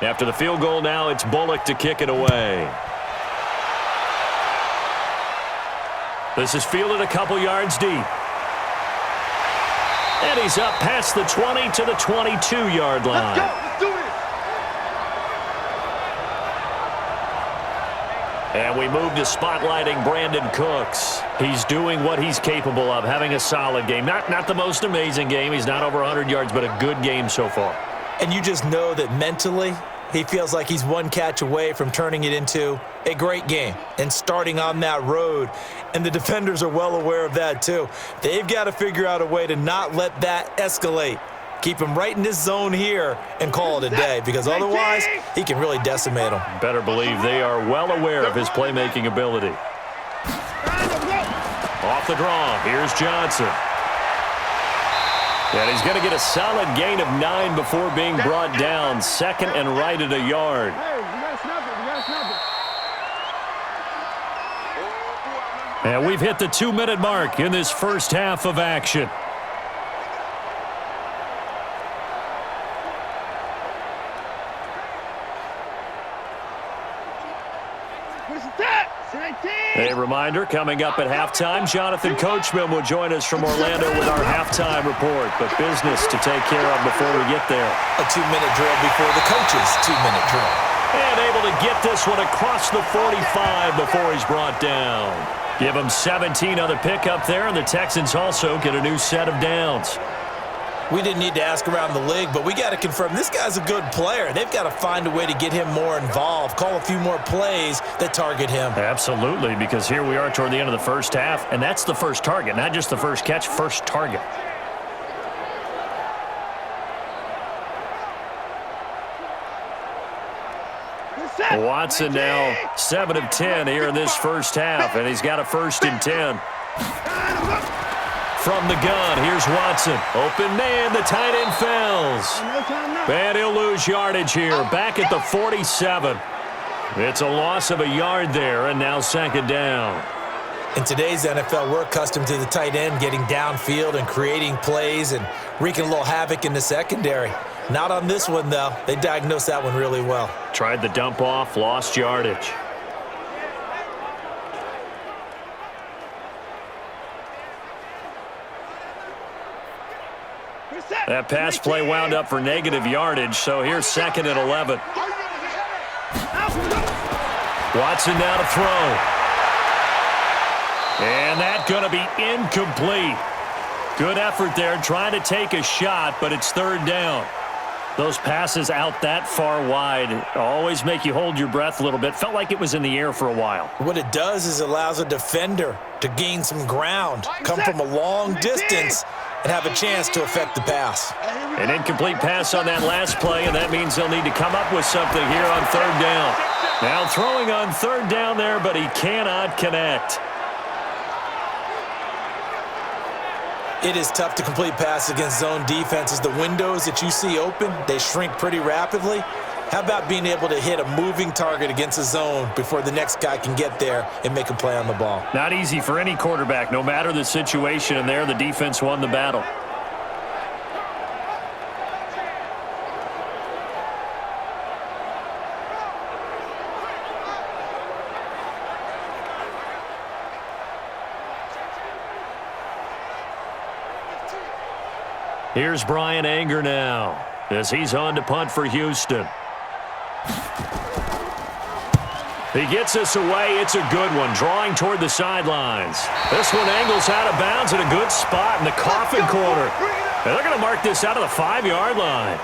After the field goal now, it's Bullock to kick it away. This is fielded a couple yards deep. And he's up past the 20 to the 22-yard line. Let's go. Let's do it. And we move to spotlighting Brandon Cooks. He's doing what he's capable of, having a solid game. Not the most amazing game. He's not over 100 yards, but a good game so far. And you just know that mentally, he feels like he's one catch away from turning it into a great game and starting on that road. And the defenders are well aware of that too. They've got to figure out a way to not let that escalate. Keep him right in this zone here and call it a day, because otherwise he can really decimate them. Better believe they are well aware of his playmaking ability. Off the draw, here's Johnson. And he's going to get a solid gain of 9 before being brought down. Second and right at a yard. Hey, we got to snap it. We got to snap it. And we've hit the 2-minute mark in this first half of action. A reminder, coming up at halftime, Jonathan Coachman will join us from Orlando with our halftime report. But business to take care of before we get there. A 2-minute drill before the coach's 2-minute drill. And able to get this one across the 45 before he's brought down. Give him 17 on the pickup there, and the Texans also get a new set of downs. We didn't need to ask around the league, but we got to confirm this guy's a good player. They've got to find a way to get him more involved, call a few more plays that target him. Absolutely, because here we are toward the end of the first half, and that's the first target, not just the first catch, first target. Watson now 7 of 10 here in this first half, and he's got a 1st and 10. From the gun, here's Watson. Open man, the tight end fails. And he'll lose yardage here, back at the 47. It's a loss of a yard there, and now 2nd down. In today's NFL, we're accustomed to the tight end getting downfield and creating plays and wreaking a little havoc in the secondary. Not on this one, though. They diagnosed that one really well. Tried the dump off, lost yardage. That pass play wound up for negative yardage, so here's 2nd and 11. Watson now to throw. And that's going to be incomplete. Good effort there, trying to take a shot, but it's 3rd down. Those passes out that far wide always make you hold your breath a little bit. Felt like it was in the air for a while. What it does is allows a defender to gain some ground, come from a long distance, and have a chance to affect the pass. An incomplete pass on that last play, and that means they'll need to come up with something here on 3rd down. Now throwing on 3rd down there, but he cannot connect. It is tough to complete passes against zone defenses. The windows that you see open, they shrink pretty rapidly. How about being able to hit a moving target against a zone before the next guy can get there and make a play on the ball? Not easy for any quarterback, no matter the situation, and there the defense won the battle. Here's Brian Anger now as he's on to punt for Houston. He gets this away. It's a good one, drawing toward the sidelines. This one angles out of bounds in a good spot in the coffin corner. And they're going to mark this out of the 5-yard line.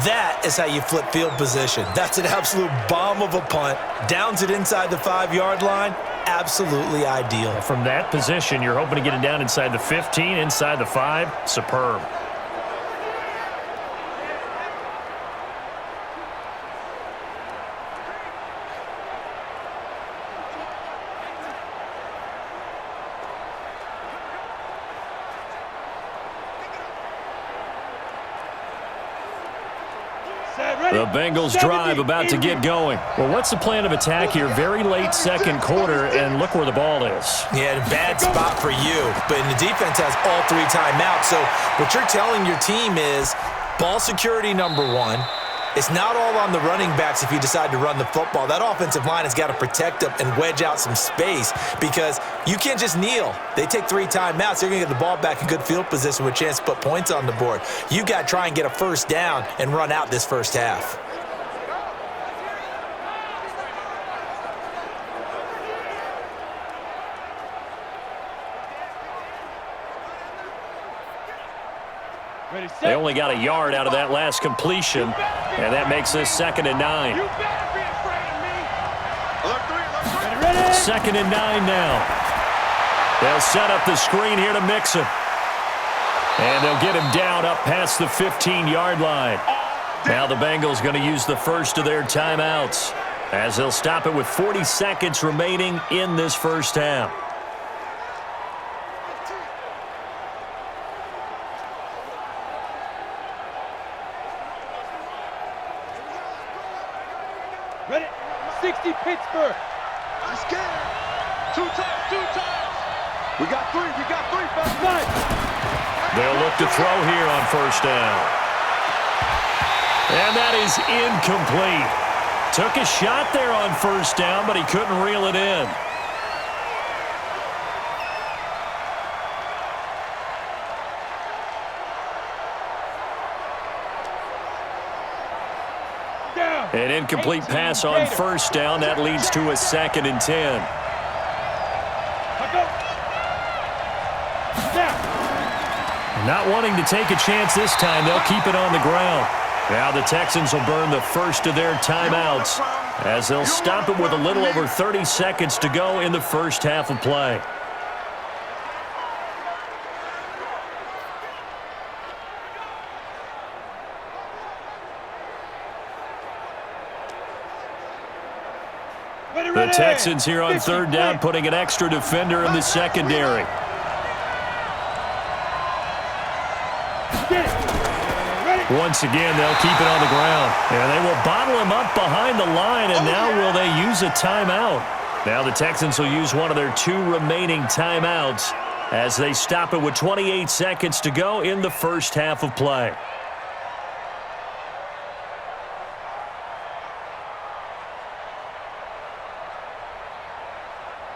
That is how you flip field position. That's an absolute bomb of a punt. Downs it inside the 5-yard line. Absolutely ideal. From that position, you're hoping to get it down inside the 15, inside the 5. Superb. The Bengals drive about to get going. Well, what's the plan of attack here? Very late second quarter, and look where the ball is. Yeah, a bad spot for you. But the defense has all 3 timeouts. So what you're telling your team is ball security number 1. It's not all on the running backs if you decide to run the football. That offensive line has got to protect them and wedge out some space because you can't just kneel. They take 3 timeouts. They're going to get the ball back in good field position with a chance to put points on the board. You got to try and get a first down and run out this first half. They only got a yard out of that last completion, and that makes this 2nd and 9. 2nd and 9 now. They'll set up the screen here to Mixon. And they'll get him down up past the 15-yard line. Now the Bengals going to use the first of their timeouts as they'll stop it with 40 seconds remaining in this first half. Ready? 60 Pittsburgh. I'm scared. 2 times. We got 3. Fast 9. They'll look to throw here on first down. And that is incomplete. Took a shot there on first down, but he couldn't reel it in. An incomplete pass on first down. That leads to a 2nd and 10. Not wanting to take a chance this time, they'll keep it on the ground. Now the Texans will burn the first of their timeouts as they'll stop it with a little over 30 seconds to go in the first half of play. The Texans here on 3rd down, putting an extra defender in the secondary. Once again, they'll keep it on the ground. And they will bottle him up behind the line, and now will they use a timeout? Now the Texans will use one of their 2 remaining timeouts as they stop it with 28 seconds to go in the first half of play.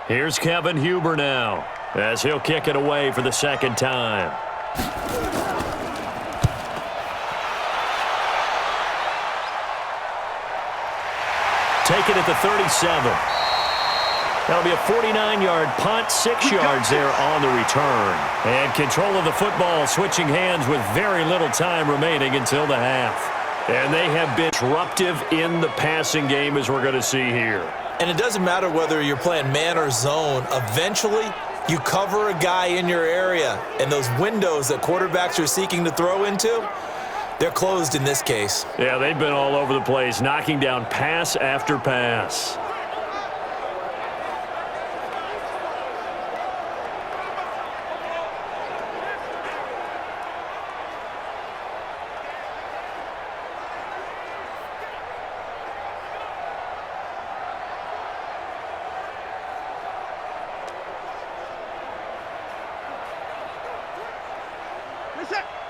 Here's Kevin Huber now as he'll kick it away for the 2nd time. Take it at the 37. That'll be a 49-yard punt, 6 yards there on the return. And control of the football switching hands with very little time remaining until the half. And they have been disruptive in the passing game, as we're going to see here. And it doesn't matter whether you're playing man or zone. Eventually, you cover a guy in your area, and those windows that quarterbacks are seeking to throw into, they're closed in this case. Yeah, they've been all over the place, knocking down pass after pass.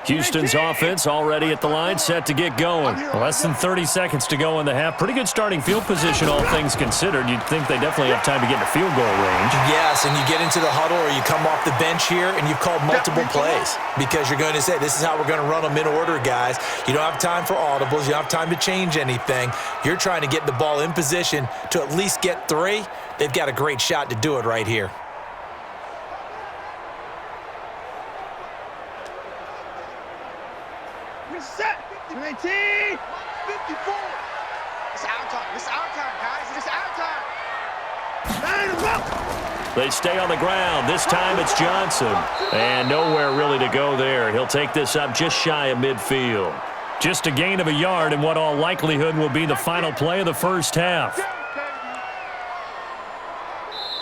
Houston's offense already at the line, set to get going. Less than 30 seconds to go in the half. Pretty good starting field position, all things considered. You'd think they definitely have time to get into field goal range. Yes, and you get into the huddle or you come off the bench here and you've called multiple plays because you're going to say, this is how we're going to run them in order, guys. You don't have time for audibles. You don't have time to change anything. You're trying to get the ball in position to at least get 3. They've got a great shot to do it right here. Reset. 19. 54. It's our time. It's our time, guys. It's our time. They stay on the ground. This time it's Johnson. And nowhere really to go there. He'll take this up just shy of midfield. Just a gain of a yard in what all likelihood will be the final play of the first half.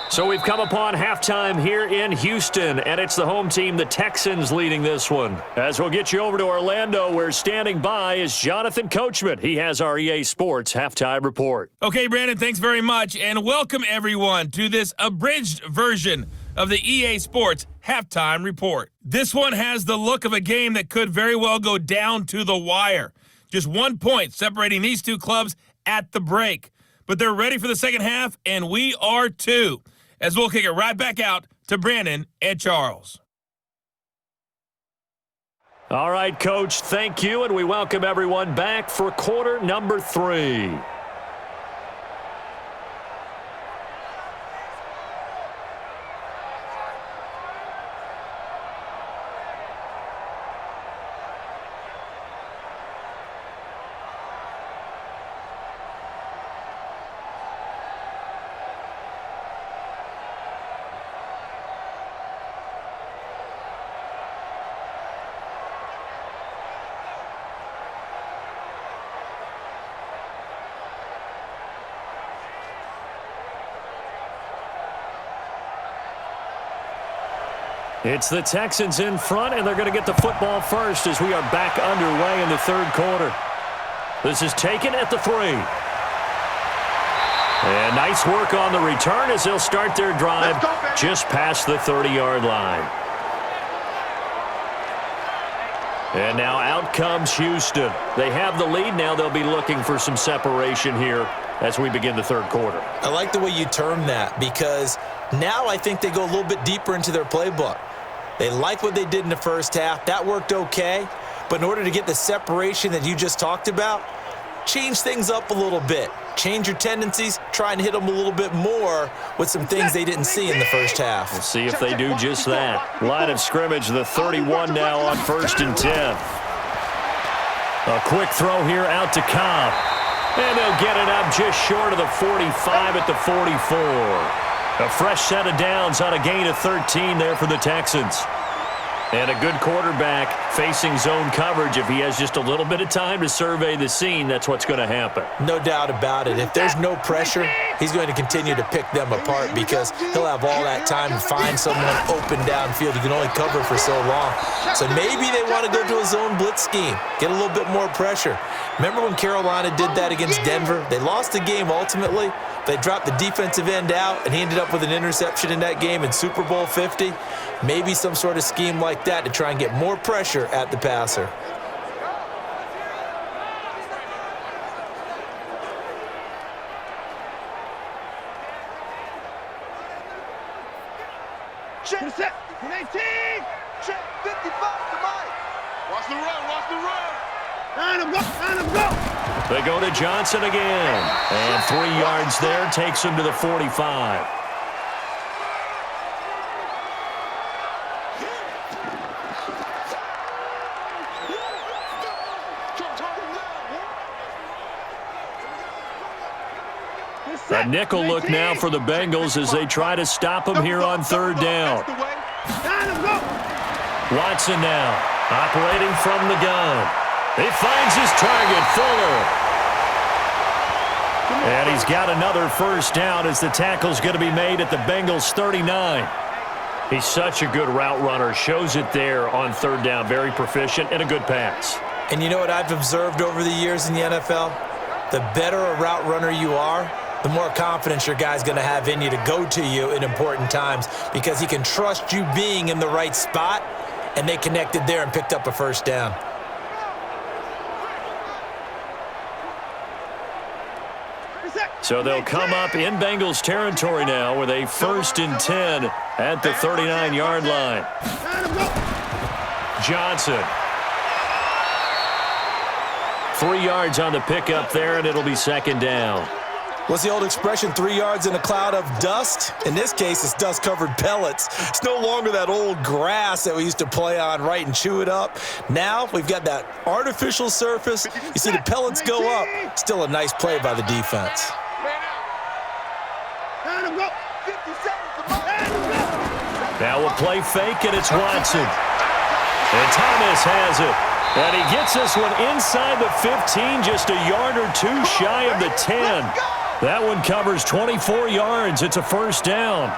So we've come upon halftime here in Houston, and it's the home team, the Texans, leading this one. As we'll get you over to Orlando, where standing by is Jonathan Coachman. He has our EA Sports halftime report. Okay, Brandon, thanks very much, and welcome everyone to this abridged version of the EA Sports halftime report. This one has the look of a game that could very well go down to the wire. Just 1 point separating these two clubs at the break. But they're ready for the second half, and we are too. As we'll kick it right back out to Brandon and Charles. All right, Coach, thank you, and we welcome everyone back for quarter number 3. It's the Texans in front, and they're going to get the football first as we are back underway in the third quarter. This is taken at the 3. And nice work on the return as they'll start their drive just past the 30-yard line. And now out comes Houston. They have the lead. Now they'll be looking for some separation here as we begin the third quarter. I like the way you term that because now I think they go a little bit deeper into their playbook. They like what they did in the first half. That worked okay. But in order to get the separation that you just talked about, change things up a little bit. Change your tendencies. Try and hit them a little bit more with some things they didn't see in the first half. We'll see if they do just that. Line of scrimmage, the 31 now on 1st and 10. A quick throw here out to Cobb. And they'll get it up just short of the 45 at the 44. A fresh set of downs on a gain of 13 there for the Texans. And a good quarterback facing zone coverage. If he has just a little bit of time to survey the scene, that's what's going to happen. No doubt about it. If there's no pressure, he's going to continue to pick them apart because he'll have all that time to find someone open downfield. He can only cover for so long. So maybe they want to go to a zone blitz scheme, get a little bit more pressure. Remember when Carolina did that against Denver? They lost the game ultimately. They dropped the defensive end out, and he ended up with an interception in that game in Super Bowl 50. Maybe some sort of scheme like that to try and get more pressure at the passer. Check set. 19. Check 55 to Mike. Watch the run. Watch the run. Line him go. They go to Johnson again. And 3 yards there takes him to the 45. A nickel look now for the Bengals as they try to stop him here on 3rd down. Watson now operating from the gun. He finds his target, Fuller. And he's got another first down as the tackle's going to be made at the Bengals 39. He's such a good route runner. Shows it there on 3rd down. Very proficient and a good pass. And you know what I've observed over the years in the NFL? The better a route runner you are, the more confidence your guy's going to have in you to go to you in important times because he can trust you being in the right spot and they connected there and picked up a first down. So they'll come up in Bengals territory now with a 1st and 10 at the 39-yard line. Johnson. 3 yards on the pickup there, and it'll be 2nd down. What's the old expression, 3 yards in a cloud of dust? In this case, it's dust-covered pellets. It's no longer that old grass that we used to play on, right, and chew it up. Now we've got that artificial surface. You see the pellets go up. Still a nice play by the defense. Now we'll play fake, and it's Watson. And Thomas has it. And he gets this one inside the 15, just a yard or two shy of the 10. That one covers 24 yards. It's a 1st down.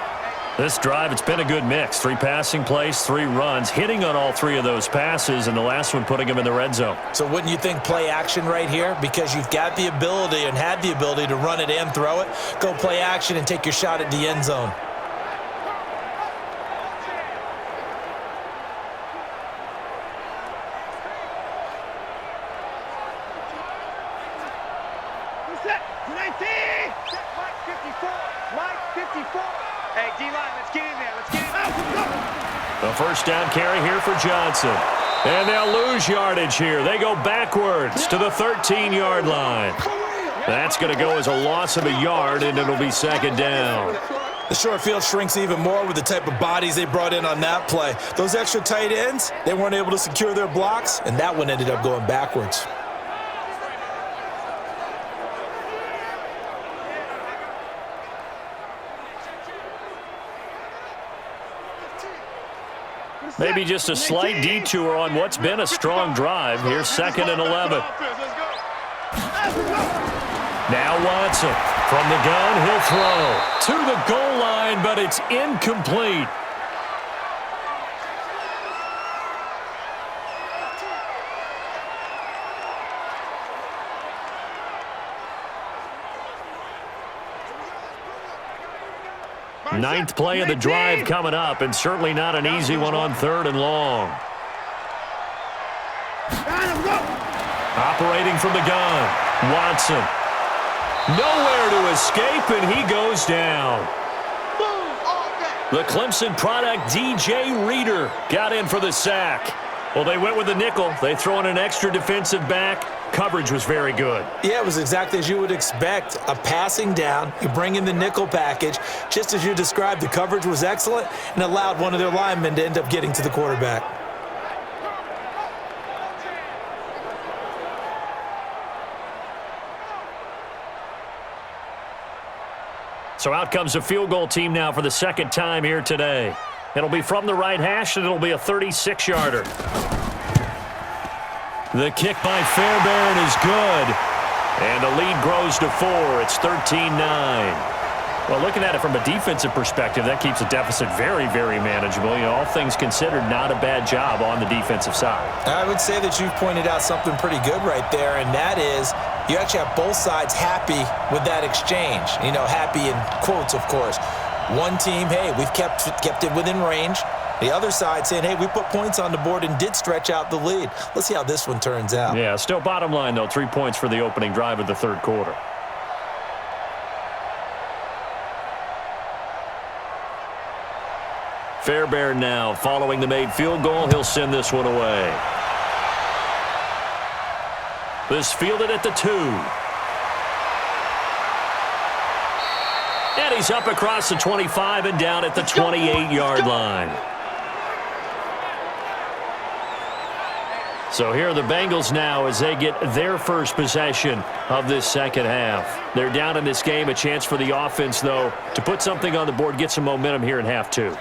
This drive, it's been a good mix. 3 passing plays, 3 runs, hitting on all 3 of those passes, and the last one putting him in the red zone. So wouldn't you think play action right here? Because you've got the ability and had the ability to run it and throw it. Go play action and take your shot at the end zone. Hey, D-line, let's get in there. Let's get in there. A 1st down carry here for Johnson. And they'll lose yardage here. They go backwards to the 13-yard line. That's going to go as a loss of a yard, and it'll be 2nd down. The short field shrinks even more with the type of bodies they brought in on that play. Those extra tight ends, they weren't able to secure their blocks, and that one ended up going backwards. Maybe just a slight detour on what's been a strong drive. Here's 2nd and 11. Now Watson. From the gun, he'll throw. To the goal line, but it's incomplete. Ninth play of the drive coming up, and certainly not an easy one on 3rd and long. Operating from the gun, Watson. Nowhere to escape, and he goes down. The Clemson product, DJ Reader, got in for the sack. Well, they went with the nickel. They throw in an extra defensive back. Coverage was very good. Yeah, it was exactly as you would expect. A passing down, you bring in the nickel package. Just as you described, the coverage was excellent and allowed one of their linemen to end up getting to the quarterback. So out comes the field goal team now for the 2nd time here today. It'll be from the right hash, and it'll be a 36-yarder. The kick by Fairbairn is good. And the lead grows to 4. It's 13-9. Well, looking at it from a defensive perspective, that keeps the deficit very, very manageable. You know, all things considered, not a bad job on the defensive side. I would say that you've pointed out something pretty good right there, and that is you actually have both sides happy with that exchange. You know, happy in quotes, of course. One team, hey, we've kept it within range. The other side saying, hey, we put points on the board and did stretch out the lead. Let's see how this one turns out. Yeah, still bottom line, though, 3 points for the opening drive of the 3rd quarter. Fairbairn now following the made field goal. He'll send this one away. This fielded at the 2. And he's up across the 25 and down at the 28-yard line. So here are the Bengals now as they get their first possession of this 2nd half. They're down in this game. A chance for the offense, though, to put something on the board, get some momentum here in half 2.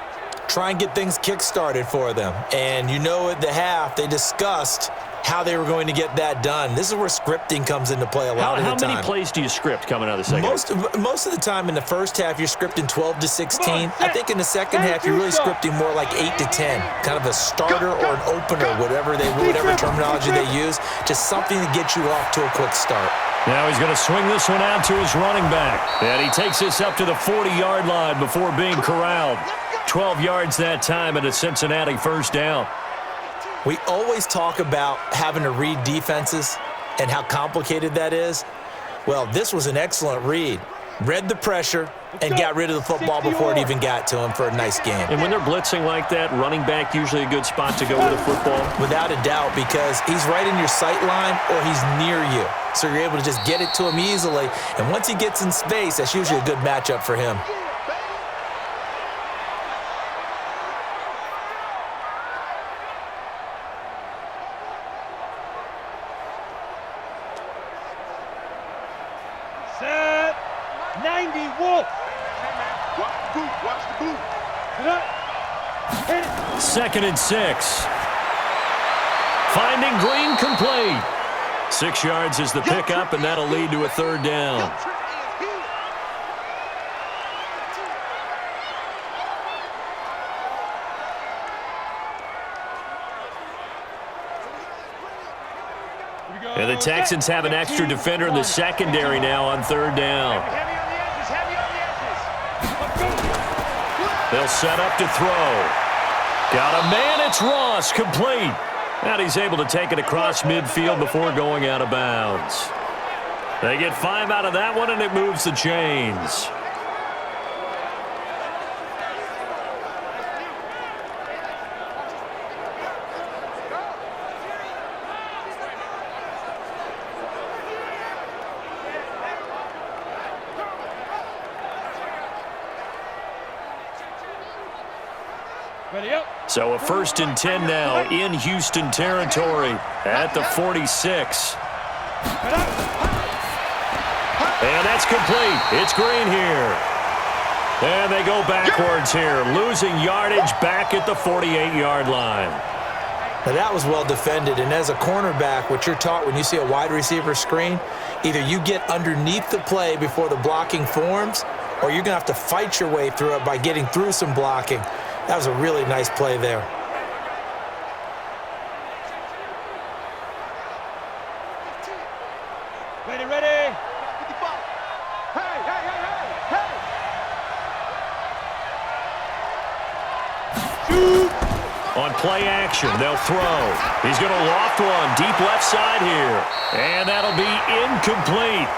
Try and get things kick-started for them. And you know at the half, they discussed how they were going to get that done. This is where scripting comes into play a lot of the time. How many plays do you script coming out of the second half? Most of the time in the first half, you're scripting 12 to 16. I think in the second half, you're really scripting more like 8 to 10. Kind of a starter or an opener, whatever terminology they use. Just something to get you off to a quick start. Now he's going to swing this one out to his running back. And he takes this up to the 40-yard line before being corralled. 12 yards that time and a Cincinnati first down. We always talk about having to read defenses and how complicated that is. Well, this was an excellent read. Read the pressure and got rid of the football before it even got to him for a nice game. And when they're blitzing like that, running back usually a good spot to go with the football? Without a doubt, because he's right in your sight line or he's near you. So you're able to just get it to him easily. And once he gets in space, that's usually a good matchup for him. Set. 90 Wolf. Watch the boot. Watch the boot. Hit it. 2nd and 6. Finding Green complete. 6 yards is the pickup, and that'll lead to a 3rd down. And the Texans have an extra defender in the secondary now on 3rd down. Heavy on the edges. Heavy on the edges. They'll set up to throw. Got a man, it's Ross, complete. And he's able to take it across midfield before going out of bounds. They get 5 out of that one, and it moves the chains. Ready up. So a 1st and 10 now in Houston territory at the 46. And that's complete. It's Green here. And they go backwards here, losing yardage back at the 48-yard line. Now that was well defended, and as a cornerback, what you're taught when you see a wide receiver screen, either you get underneath the play before the blocking forms, or you're going to have to fight your way through it by getting through some blocking. That was a really nice play there. Ready, ready. 55. Hey, hey, hey, hey. Shoot. On play action, they'll throw. He's going to loft one deep left side here. And that'll be incomplete.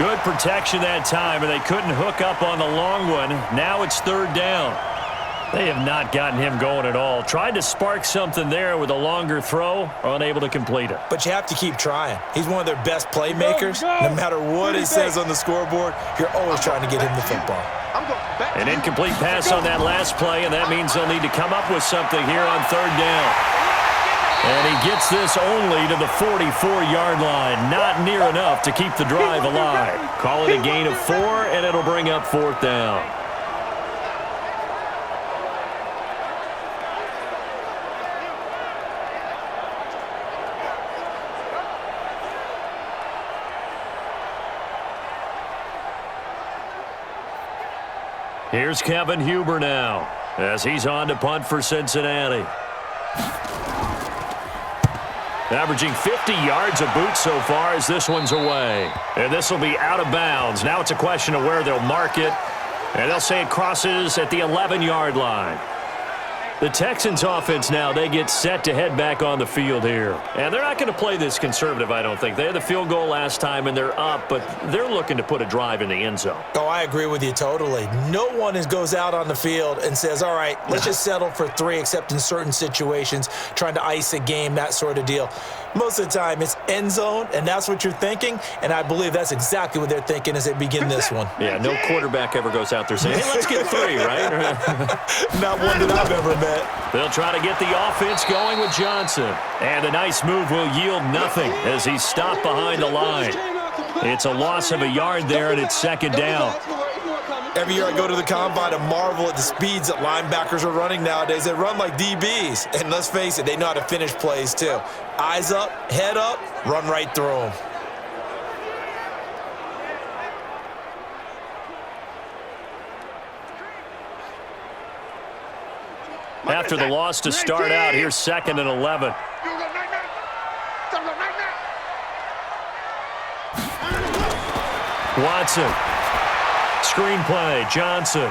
Good protection that time, and they couldn't hook up on the long one. Now it's 3rd down. They have not gotten him going at all. Tried to spark something there with a longer throw, unable to complete it. But you have to keep trying. He's one of their best playmakers. No matter what it says on the scoreboard, you're always trying to get him the football. An incomplete pass on that last play, and that means they'll need to come up with something here on 3rd down. And he gets this only to the 44-yard line. Not near enough to keep the drive alive. Call it a gain of 4, and it'll bring up 4th down. Here's Kevin Huber now as he's on to punt for Cincinnati. Averaging 50 yards a boot so far as this one's away. And this will be out of bounds. Now it's a question of where they'll mark it. And they'll say it crosses at the 11-yard line. The Texans offense now, they get set to head back on the field here. And they're not going to play this conservative, I don't think. They had the field goal last time, and they're up, but they're looking to put a drive in the end zone. Oh, I agree with you totally. No one goes out on the field and says, all right, let's just settle for 3, except in certain situations, trying to ice a game, that sort of deal. Most of the time, it's end zone, and that's what you're thinking, and I believe that's exactly what they're thinking as they begin this one. Yeah, no quarterback ever goes out there saying, hey, let's get 3, right? Not one that I've ever met. They'll try to get the offense going with Johnson. And the nice move will yield nothing as he's stopped behind the line. It's a loss of a yard there, and it's 2nd down. Every year I go to the combine and marvel at the speeds that linebackers are running nowadays. They run like DBs. And let's face it, they know how to finish plays too. Eyes up, head up, run right through them. After the loss to start out, here's 2nd and 11. Watson. Screenplay, Johnson.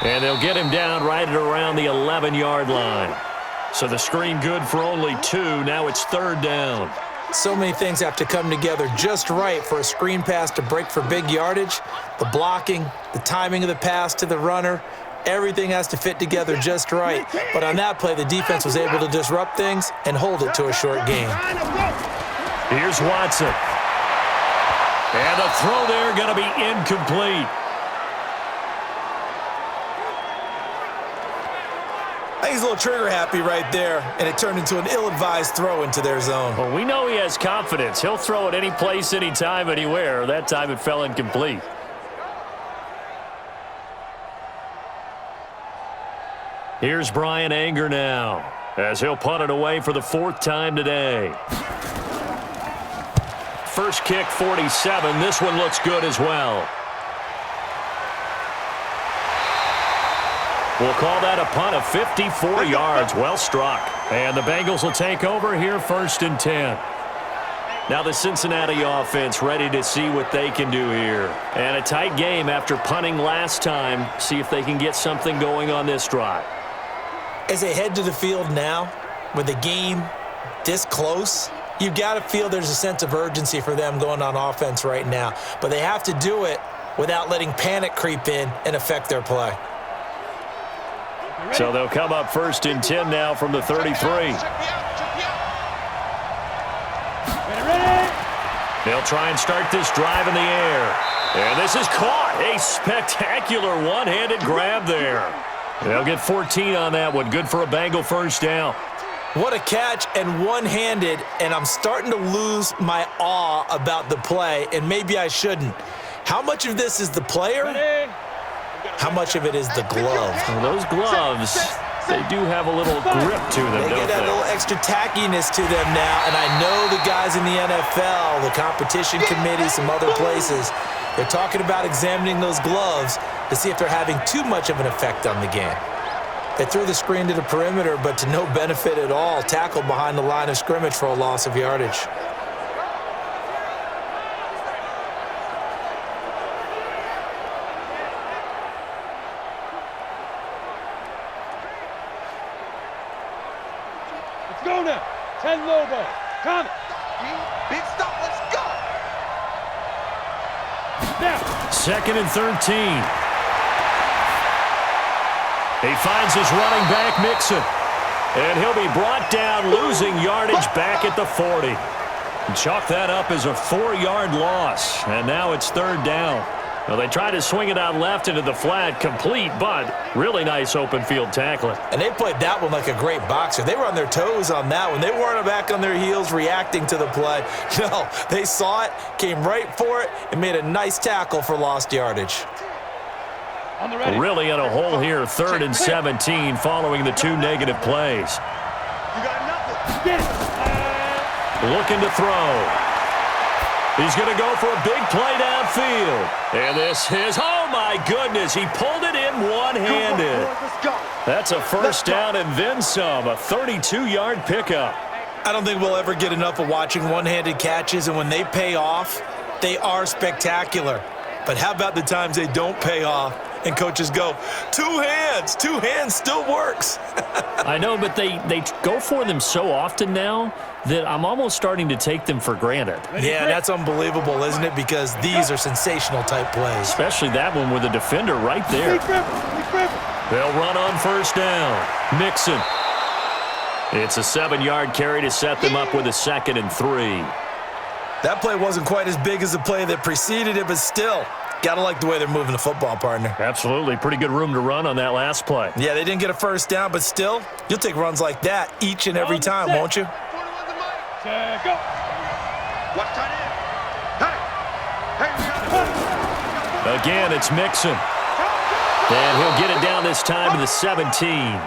And they'll get him down right at around the 11-yard line. So the screen good for only 2. Now it's 3rd down. So many things have to come together just right for a screen pass to break for big yardage. The blocking, the timing of the pass to the runner, everything has to fit together just right. But on that play, the defense was able to disrupt things and hold it to a short gain. Here's Watson. And the throw there going to be incomplete. I think he's a little trigger happy right there, and it turned into an ill-advised throw into their zone. Well, we know he has confidence. He'll throw it any place, anytime, anywhere. That time it fell incomplete. Here's Brian Anger now, as he'll punt it away for the 4th time today. First kick, 47. This one looks good as well. We'll call that a punt of 54 yards. Well struck. And the Bengals will take over here, 1st and 10. Now the Cincinnati offense ready to see what they can do here. And a tight game after punting last time. See if they can get something going on this drive. As they head to the field now, with the game this close, you've got to feel there's a sense of urgency for them going on offense right now. But they have to do it without letting panic creep in and affect their play. So they'll come up 1st and 10 now from the 33. They'll try and start this drive in the air. And this is caught. A spectacular one-handed grab there. They'll get 14 on that one. Good for a Bengal 1st down. What a catch, and one-handed, and I'm starting to lose my awe about the play, and maybe I shouldn't. How much of this is the player? How much of it is the glove? Well, those gloves, they do have a little grip to them, They don't get that little extra tackiness to them now, and I know the guys in the NFL, the competition committee, some other places, they're talking about examining those gloves to see if they're having too much of an effect on the game. They threw the screen to the perimeter, but to no benefit at all. Tackled behind the line of scrimmage for a loss of yardage. Let's go now. 10 Lobo. Come. Big stop. Let's go. Now. 2nd and 13. He finds his running back, Mixon. And he'll be brought down, losing yardage back at the 40. Chalk that up as a 4-yard loss. And now it's 3rd down. Well, they tried to swing it out left into the flat, complete, but really nice open field tackling. And they played that one like a great boxer. They were on their toes on that one. They weren't back on their heels reacting to the play. No, they saw it, came right for it, and made a nice tackle for lost yardage. Really in a hole here, 3rd and 17 following the 2 negative plays. You got nothing. Looking to throw. He's going to go for a big play downfield. And this is, oh my goodness, he pulled it in one-handed. That's a 1st down and then some, a 32-yard pickup. I don't think we'll ever get enough of watching one-handed catches, and when they pay off, they are spectacular. But how about the times they don't pay off and coaches go, 2 hands still works. I know, but they go for them so often now that I'm almost starting to take them for granted. Yeah, that's unbelievable, isn't it? Because these are sensational type plays. Especially that one with a defender right there. They'll run on 1st down. Mixon. It's a 7-yard carry to set them up with a 2nd and 3. That play wasn't quite as big as the play that preceded it, but still, gotta like the way they're moving the football, partner. Absolutely. Pretty good room to run on that last play. Yeah, they didn't get a 1st down, but still, you'll take runs like that each and every time, won't you? Go. Watch tight end. Again, it's Mixon. And he'll get it down this time to the 17.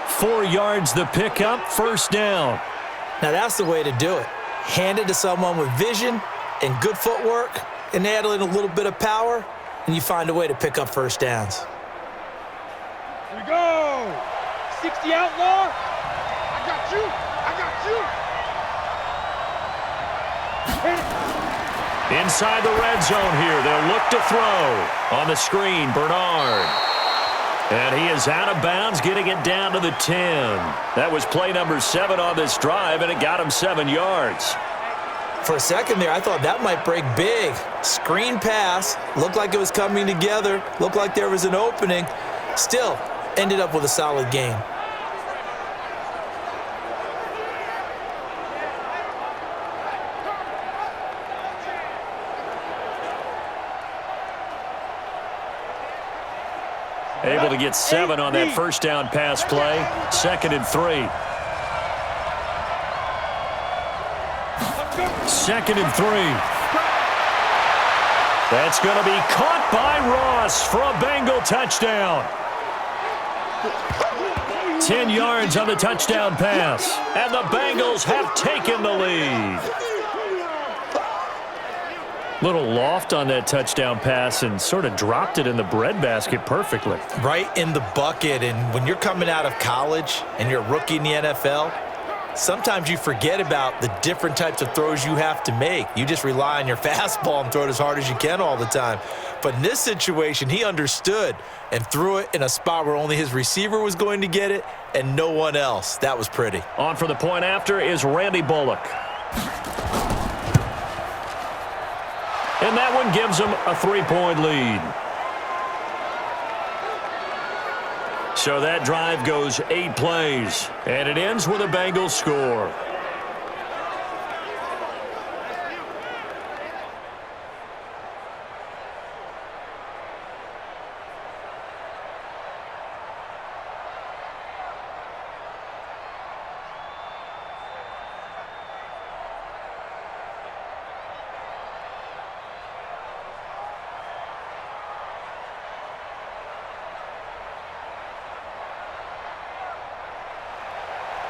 4 yards the pickup, 1st down. Now that's the way to do it. Hand it to someone with vision and good footwork and add in a little bit of power, and you find a way to pick up 1st downs. Here we go. 60 outlaw. I got you. Inside the red zone here, they'll look to throw. On the screen, Bernard. And he is out of bounds, getting it down to the 10. That was play number 7 on this drive, and it got him 7 yards. For a second there, I thought that might break big. Screen pass, looked like it was coming together, looked like there was an opening. Still, ended up with a solid gain. Able to get 7 on that first down pass play. 2nd and 3. 2nd and 3. That's going to be caught by Ross for a Bengal touchdown. 10 yards on the touchdown pass. And the Bengals have taken the lead. Little loft on that touchdown pass and sort of dropped it in the breadbasket perfectly. Right in the bucket. And when you're coming out of college and you're a rookie in the NFL, sometimes you forget about the different types of throws you have to make. You just rely on your fastball and throw it as hard as you can all the time. But in this situation, he understood and threw it in a spot where only his receiver was going to get it and no one else. That was pretty. On for the point after is Randy Bullock. And that one gives them a 3-point lead. So that drive goes 8 plays, and it ends with a Bengals score.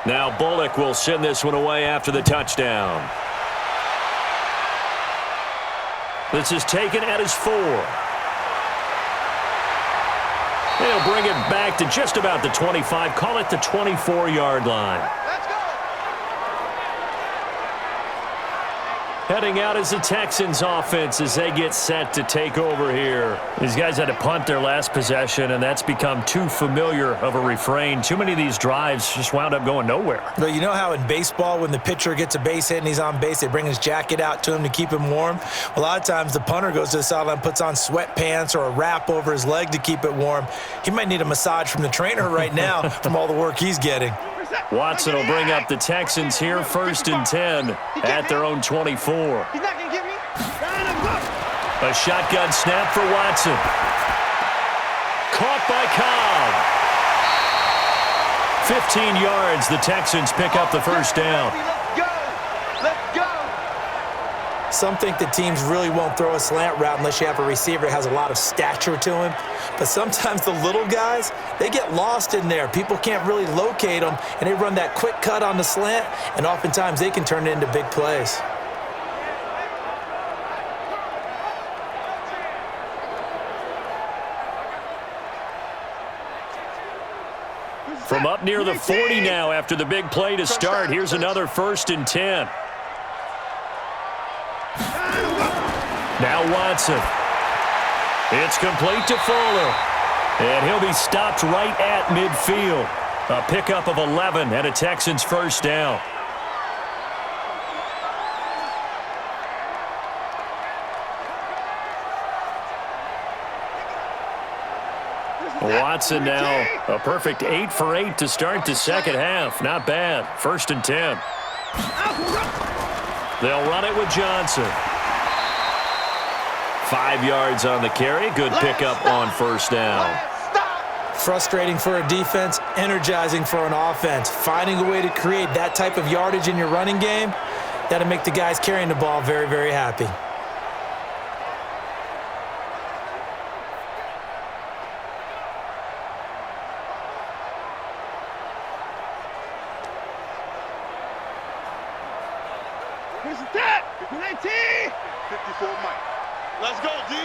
Now Bullock will send this one away after the touchdown. This is taken at his 4. He'll bring it back to just about the 25. Call it the 24-yard line. Heading out is the Texans offense as they get set to take over here. These guys had to punt their last possession, and that's become too familiar of a refrain. Too many of these drives just wound up going nowhere. But you know how in baseball, when the pitcher gets a base hit and he's on base, they bring his jacket out to him to keep him warm? A lot of times the punter goes to the sideline, puts on sweatpants or a wrap over his leg to keep it warm. He might need a massage from the trainer right now from all the work he's getting. Watson will bring up the Texans here, 1st and 10 at their own 24. He's not going to get me. A shotgun snap for Watson. Caught by Cobb. 15 yards, the Texans pick up the first down. Let's go. Let's go. Some think that teams really won't throw a slant route unless you have a receiver that has a lot of stature to him. But sometimes the little guys, they get lost in there. People can't really locate them, and they run that quick cut on the slant, and oftentimes they can turn it into big plays. From up near the 40 now after the big play to start, here's another 1st and 10. Now Watson. It's complete to Fuller. And he'll be stopped right at midfield. A pickup of 11 and a Texans first down. Watson now a perfect 8 for 8 to start the second half. Not bad. 1st and 10. They'll run it with Johnson. 5 yards on the carry. Good pickup on first down. Frustrating for a defense, energizing for an offense. Finding a way to create that type of yardage in your running game, that'll make the guys carrying the ball very, very happy. Here's the tap. 19. 54 Mike. Let's go, D.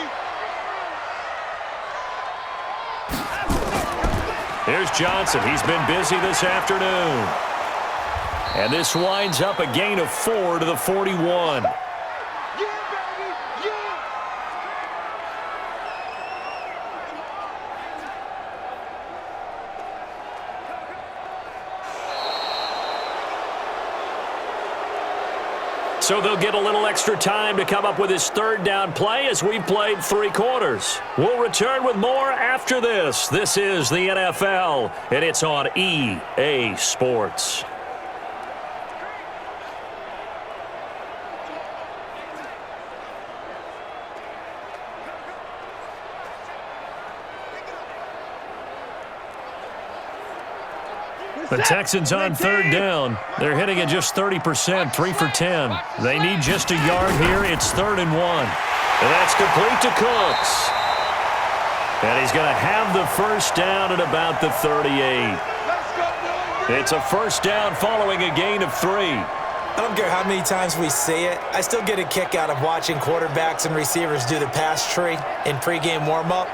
Here's Johnson. He's been busy this afternoon. And this winds up a gain of 4 to the 41. So they'll get a little extra time to come up with his third down play as we've played 3 quarters. We'll return with more after this. This is the NFL, and it's on EA Sports. The Texans on third down. They're hitting at just 30%, 3 for 10. They need just a yard here. It's 3rd and 1. And that's complete to Cooks. And he's going to have the first down at about the 38. It's a first down following a gain of 3. I don't care how many times we see it. I still get a kick out of watching quarterbacks and receivers do the pass tree in pregame warm-up.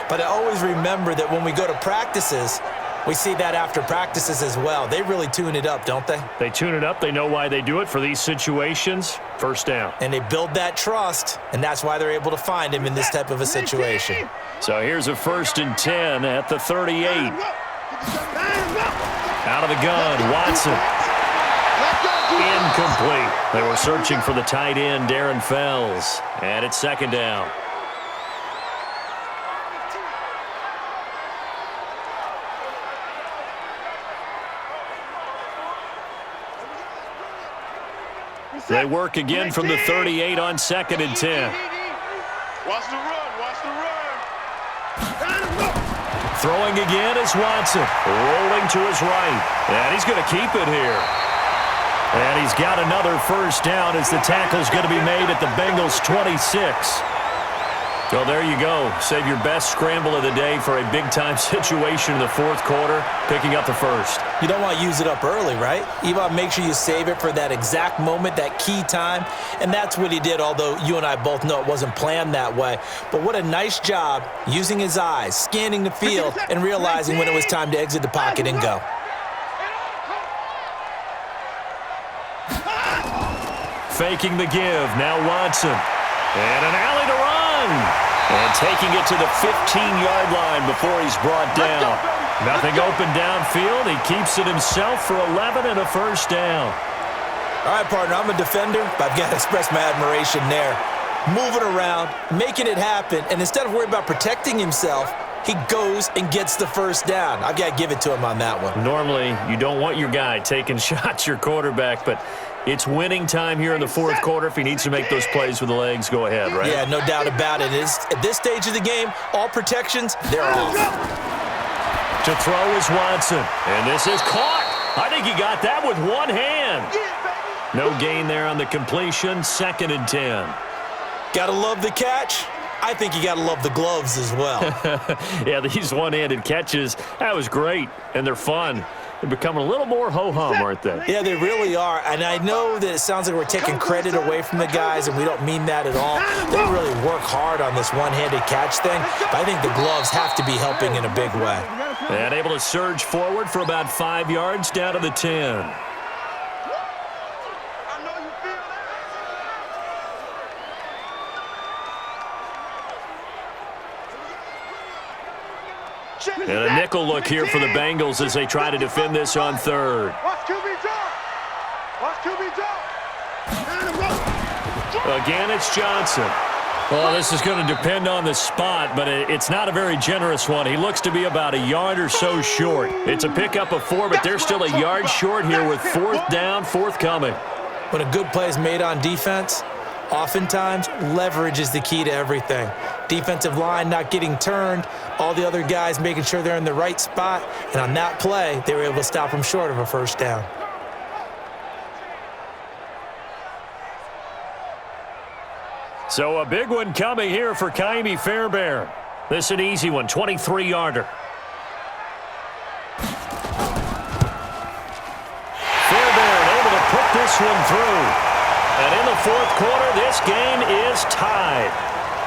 But I always remember that when we go to practices, we see that after practices as well. They really tune it up, don't they? They tune it up. They know why they do it for these situations. First down. And they build that trust, and that's why they're able to find him in this type of a situation. So here's a 1st and 10 at the 38. Out of the gun, Watson. Incomplete. They were searching for the tight end, Darren Fells. And it's 2nd down. They work again from the 38 on 2nd and 10. Watch the run. Watch the run. Throwing again is Watson. Rolling to his right. And he's going to keep it here. And he's got another first down as the tackle's going to be made at the Bengals' 26. So there you go. Save your best scramble of the day for a big-time situation in the 4th quarter, picking up the first. You don't want to use it up early, right? You want to make sure you save it for that exact moment, that key time. And that's what he did, although you and I both know it wasn't planned that way. But what a nice job using his eyes, scanning the field, and realizing when it was time to exit the pocket and go. Faking the give. Now Watson. And an alley to run. And taking it to the 15-yard line before he's brought down. Nothing open downfield. He keeps it himself for 11 and a first down. All right, partner, I'm a defender, but I've got to express my admiration there. Moving around, making it happen, and instead of worrying about protecting himself, he goes and gets the first down. I've got to give it to him on that one. Normally, you don't want your guy taking shots, your quarterback, but it's winning time here in the 4th quarter. If he needs to make those plays with the legs, go ahead, right? Yeah, no doubt about it. At this stage of the game, all protections, they're off. To throw is Watson, and this is caught. I think he got that with one hand. No gain there on the completion, 2nd and 10. Gotta love the catch. I think you gotta love the gloves as well. Yeah, these one-handed catches, that was great, and they're fun. They're becoming a little more ho-hum, aren't they? Yeah, they really are. And I know that it sounds like we're taking credit away from the guys, and we don't mean that at all. They really work hard on this one-handed catch thing, but I think the gloves have to be helping in a big way. And able to surge forward for about 5 yards down to the 10. And a nickel look here for the Bengals as they try to defend this on 3rd. Watch QB drop. Watch QB drop. Again, it's Johnson. Well, this is going to depend on the spot, but it's not a very generous one. He looks to be about a yard or so short. It's a pickup of 4, but they're still a yard short here with 4th down, forthcoming. When a good play is made on defense, oftentimes leverage is the key to everything. Defensive line not getting turned, all the other guys making sure they're in the right spot, and on that play, they were able to stop them short of a first down. So a big one coming here for Kaimi Fairbairn. This an easy one, 23-yarder. Fairbairn able to put this one through. And in the 4th quarter, this game is tied.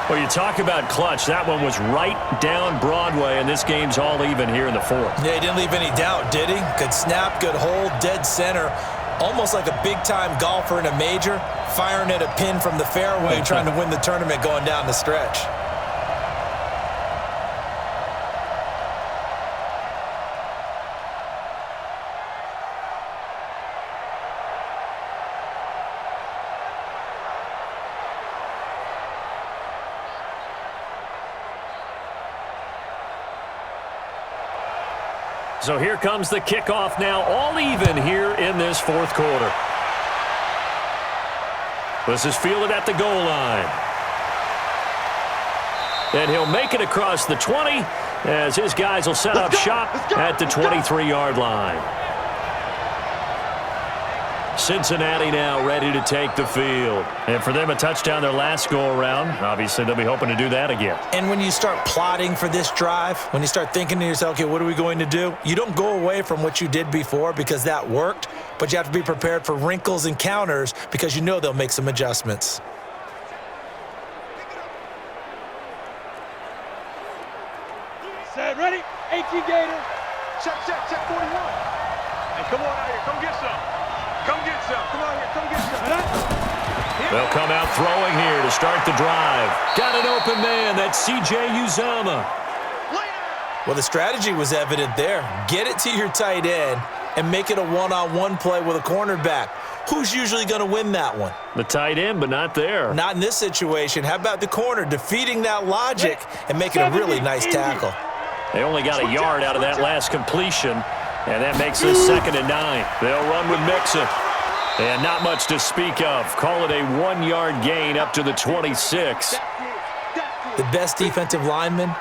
Well, you talk about clutch. That one was right down Broadway, and this game's all even here in the 4th. Yeah, he didn't leave any doubt, did he? Good snap, good hold, dead center. Almost like a big-time golfer in a major, firing at a pin from the fairway, trying to win the tournament going down the stretch. So here comes the kickoff now, all even here in this fourth quarter. This is fielded at the goal line. And he'll make it across the 20 as his guys will set up shop at the 23-yard line. Cincinnati now ready to take the field. And for them, a touchdown their last go-around. Obviously, they'll be hoping to do that again. And when you start plotting for this drive, when you start thinking to yourself, okay, what are we going to do? You don't go away from what you did before because that worked, but you have to be prepared for wrinkles and counters because you know they'll make some adjustments. Set, ready? 18 Gator. Check 41. Hey, come on out here. Come get some. Come get some. Come on here. Come get some. They'll come out throwing here to start the drive. Got an open man. That's C.J. Uzomah. Well, the strategy was evident there. Get it to your tight end and make it a one-on-one play with a cornerback. Who's usually going to win that one? The tight end, but not there. Not in this situation. How about the corner defeating that logic and making a really nice tackle? They only got a yard out of that last completion, and that makes this 2nd and 9. They'll run with Mixon. And not much to speak of. Call it a 1-yard gain up to the 26. The best defensive linemen,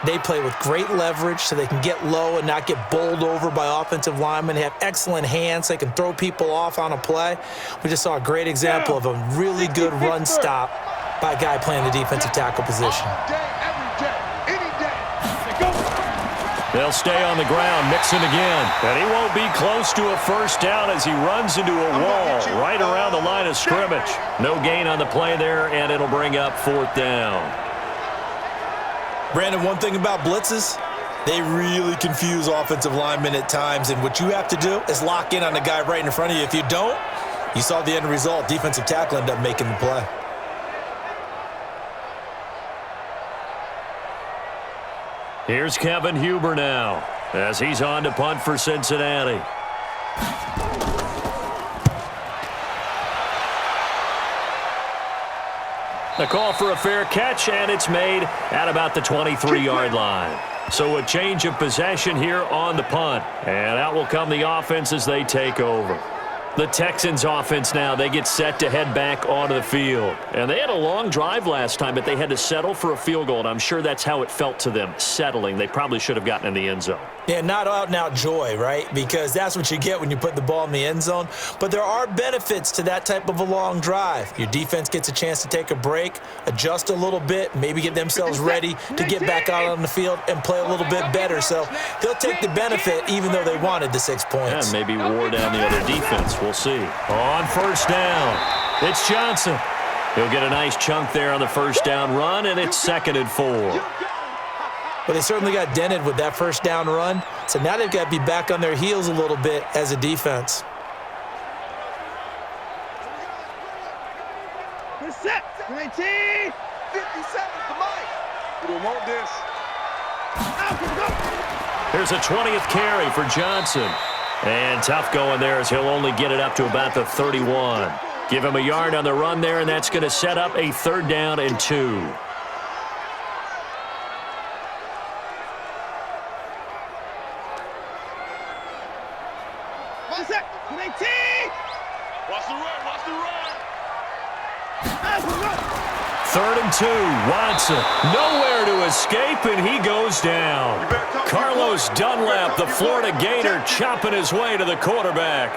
they play with great leverage so they can get low and not get bowled over by offensive linemen. They have excellent hands. They can throw people off on a play. We just saw a great example of a really good run stop by a guy playing the defensive tackle position. They'll stay on the ground. Mixon again. And he won't be close to a first down as he runs into a wall right around the line of scrimmage. No gain on the play there, and it'll bring up 4th down. Brandon, one thing about blitzes, they really confuse offensive linemen at times, and what you have to do is lock in on the guy right in front of you. If you don't, you saw the end result. Defensive tackle ended up making the play. Here's Kevin Huber now as he's on to punt for Cincinnati. The call for a fair catch, and it's made at about the 23-yard line. So a change of possession here on the punt. And out will come the offense as they take over. The Texans offense now, they get set to head back onto the field. And they had a long drive last time, but they had to settle for a field goal, and I'm sure that's how it felt to them, settling. They probably should have gotten in the end zone. Yeah, not out-and-out joy, right? Because that's what you get when you put the ball in the end zone. But there are benefits to that type of a long drive. Your defense gets a chance to take a break, adjust a little bit, maybe get themselves ready to get back out on the field and play a little bit better. So they'll take the benefit even though they wanted the 6 points. Yeah, maybe wore down the other defense. We'll see. On first down, it's Johnson. He'll get a nice chunk there on the first down run, and it's 2nd and 4. But they certainly got dented with that first down run. So now they've got to be back on their heels a little bit as a defense. Set. 19. 57 to Mike. We don't want this. Here's a 20th carry for Johnson. And tough going there as he'll only get it up to about the 31. Give him a yard on the run there, and that's going to set up a 3rd down and 2. Watch the run, watch the run. 3rd and 2, Watson. Nowhere to escape, and he goes down. Carlos Dunlap, the Florida Gator, chopping his way to the quarterback.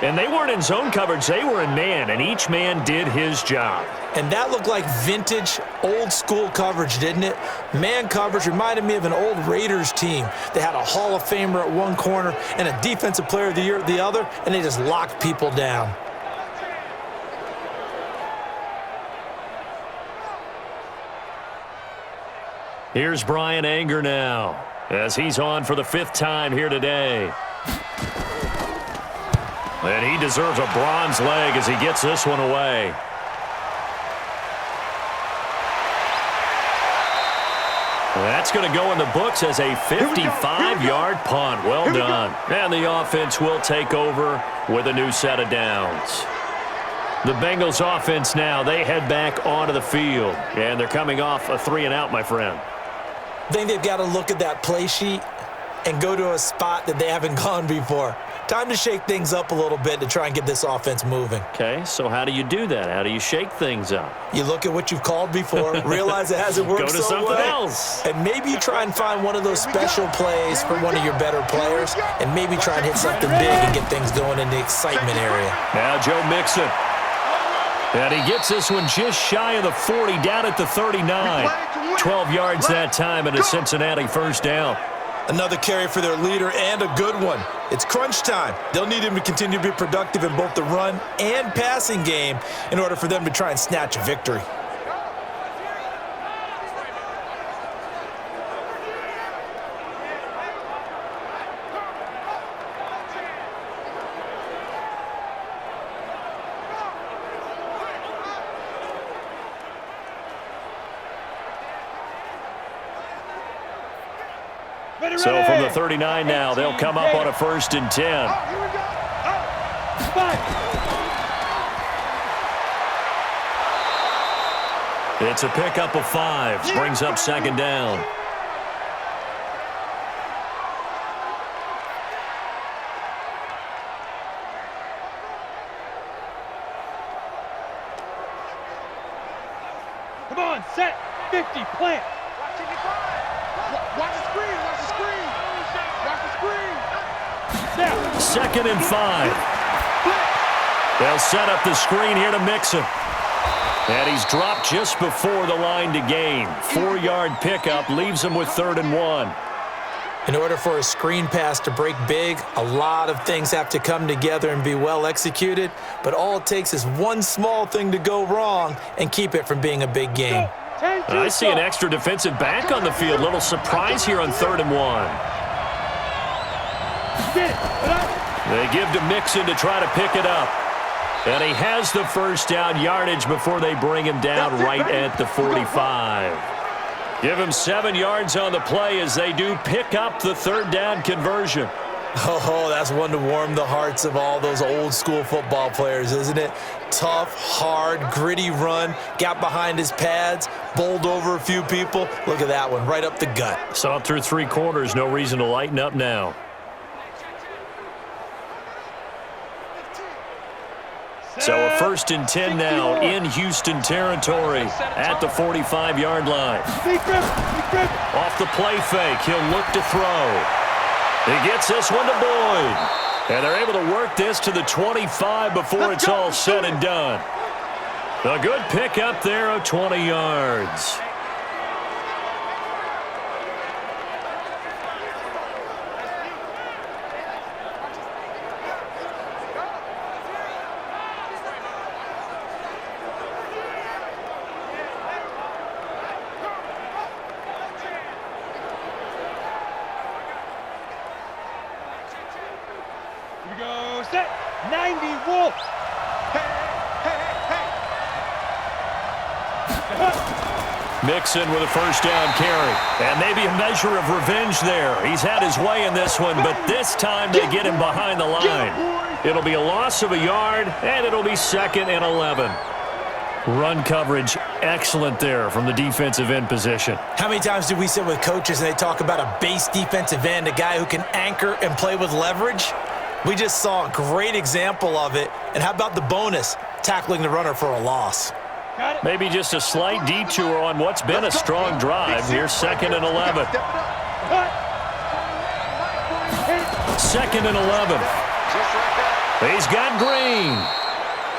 And they weren't in zone coverage, they were in man, and each man did his job. And that looked like vintage, old-school coverage, didn't it? Man coverage reminded me of an old Raiders team. They had a Hall of Famer at one corner and a Defensive Player of the Year at the other, and they just locked people down. Here's Brian Anger now as he's on for the 5th time here today. And he deserves a bronze leg as he gets this one away. That's going to go in the books as a 55-yard punt. Well done. And the offense will take over with a new set of downs. The Bengals offense now, they head back onto the field. And they're coming off a 3-and-out, my friend. I think they've got to look at that play sheet and go to a spot that they haven't gone before. Time to shake things up a little bit to try and get this offense moving. Okay, so how do you do that? How do you shake things up? You look at what you've called before, realize it hasn't worked Go to so something well, else. and maybe you try and find one of those special plays for one of your better players, and maybe try and hit something big and get things going in the excitement area. Now Joe Mixon. And he gets this one just shy of the 40, down at the 39. 12 yards that time and a Cincinnati first down. Another carry for their leader and a good one. It's crunch time. They'll need him to continue to be productive in both the run and passing game in order for them to try and snatch a victory. So from the 39 now, they'll come up on a 1st and 10. Here we go. Five. It's a pickup of 5. Brings up 2nd down. Come on, set, 50, plant. Watch the screen, watch the screen. Watch the screen. Now. 2nd and 5. They'll set up the screen here to Mixon. And he's dropped just before the line to gain. 4-yard pickup leaves him with 3rd and 1. In order for a screen pass to break big, a lot of things have to come together and be well executed, but all it takes is one small thing to go wrong and keep it from being a big game. I see an extra defensive back on the field. Little surprise here on 3rd and 1. They give to Mixon to try to pick it up. And he has the first down yardage before they bring him down right at the 45. Give him 7 yards on the play as they do pick up the 3rd down conversion. Oh, that's one to warm the hearts of all those old school football players, isn't it? Tough, hard, gritty run, got behind his pads, bowled over a few people. Look at that one, right up the gut. Saw it through 3 quarters, no reason to lighten up now. So a 1st and 10 now in Houston territory at the 45-yard line. Off the play fake, he'll look to throw. He gets this one to Boyd. And they're able to work this to the 25 before it's all said and done. A good pickup there of 20 yards. Here we go, set, 90, Wolf. Mixon with a first down carry. And maybe a measure of revenge there. He's had his way in this one, but this time they get him behind the line. It'll be a loss of a yard, and it'll be 2nd and 11. Run coverage excellent there from the defensive end position. How many times do we sit with coaches and they talk about a base defensive end, a guy who can anchor and play with leverage? We just saw a great example of it. And how about the bonus, tackling the runner for a loss? Maybe just a slight detour on what's been a strong drive. Here's 2nd and 11. 2nd and 11. He's got Green.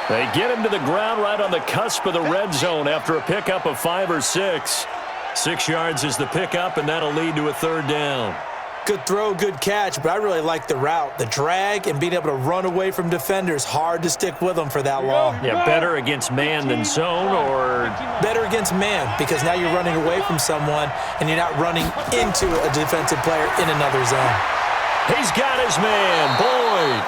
They get him to the ground right on the cusp of the red zone after a pickup of 5 or 6. 6 yards is the pickup, and that'll lead to a 3rd down. Good throw, good catch, but I really like the route. The drag and being able to run away from defenders, hard to stick with them for that long. Yeah, better against man than zone, or? Better against man, because now you're running away from someone and you're not running into a defensive player in another zone. He's got his man, Boyd.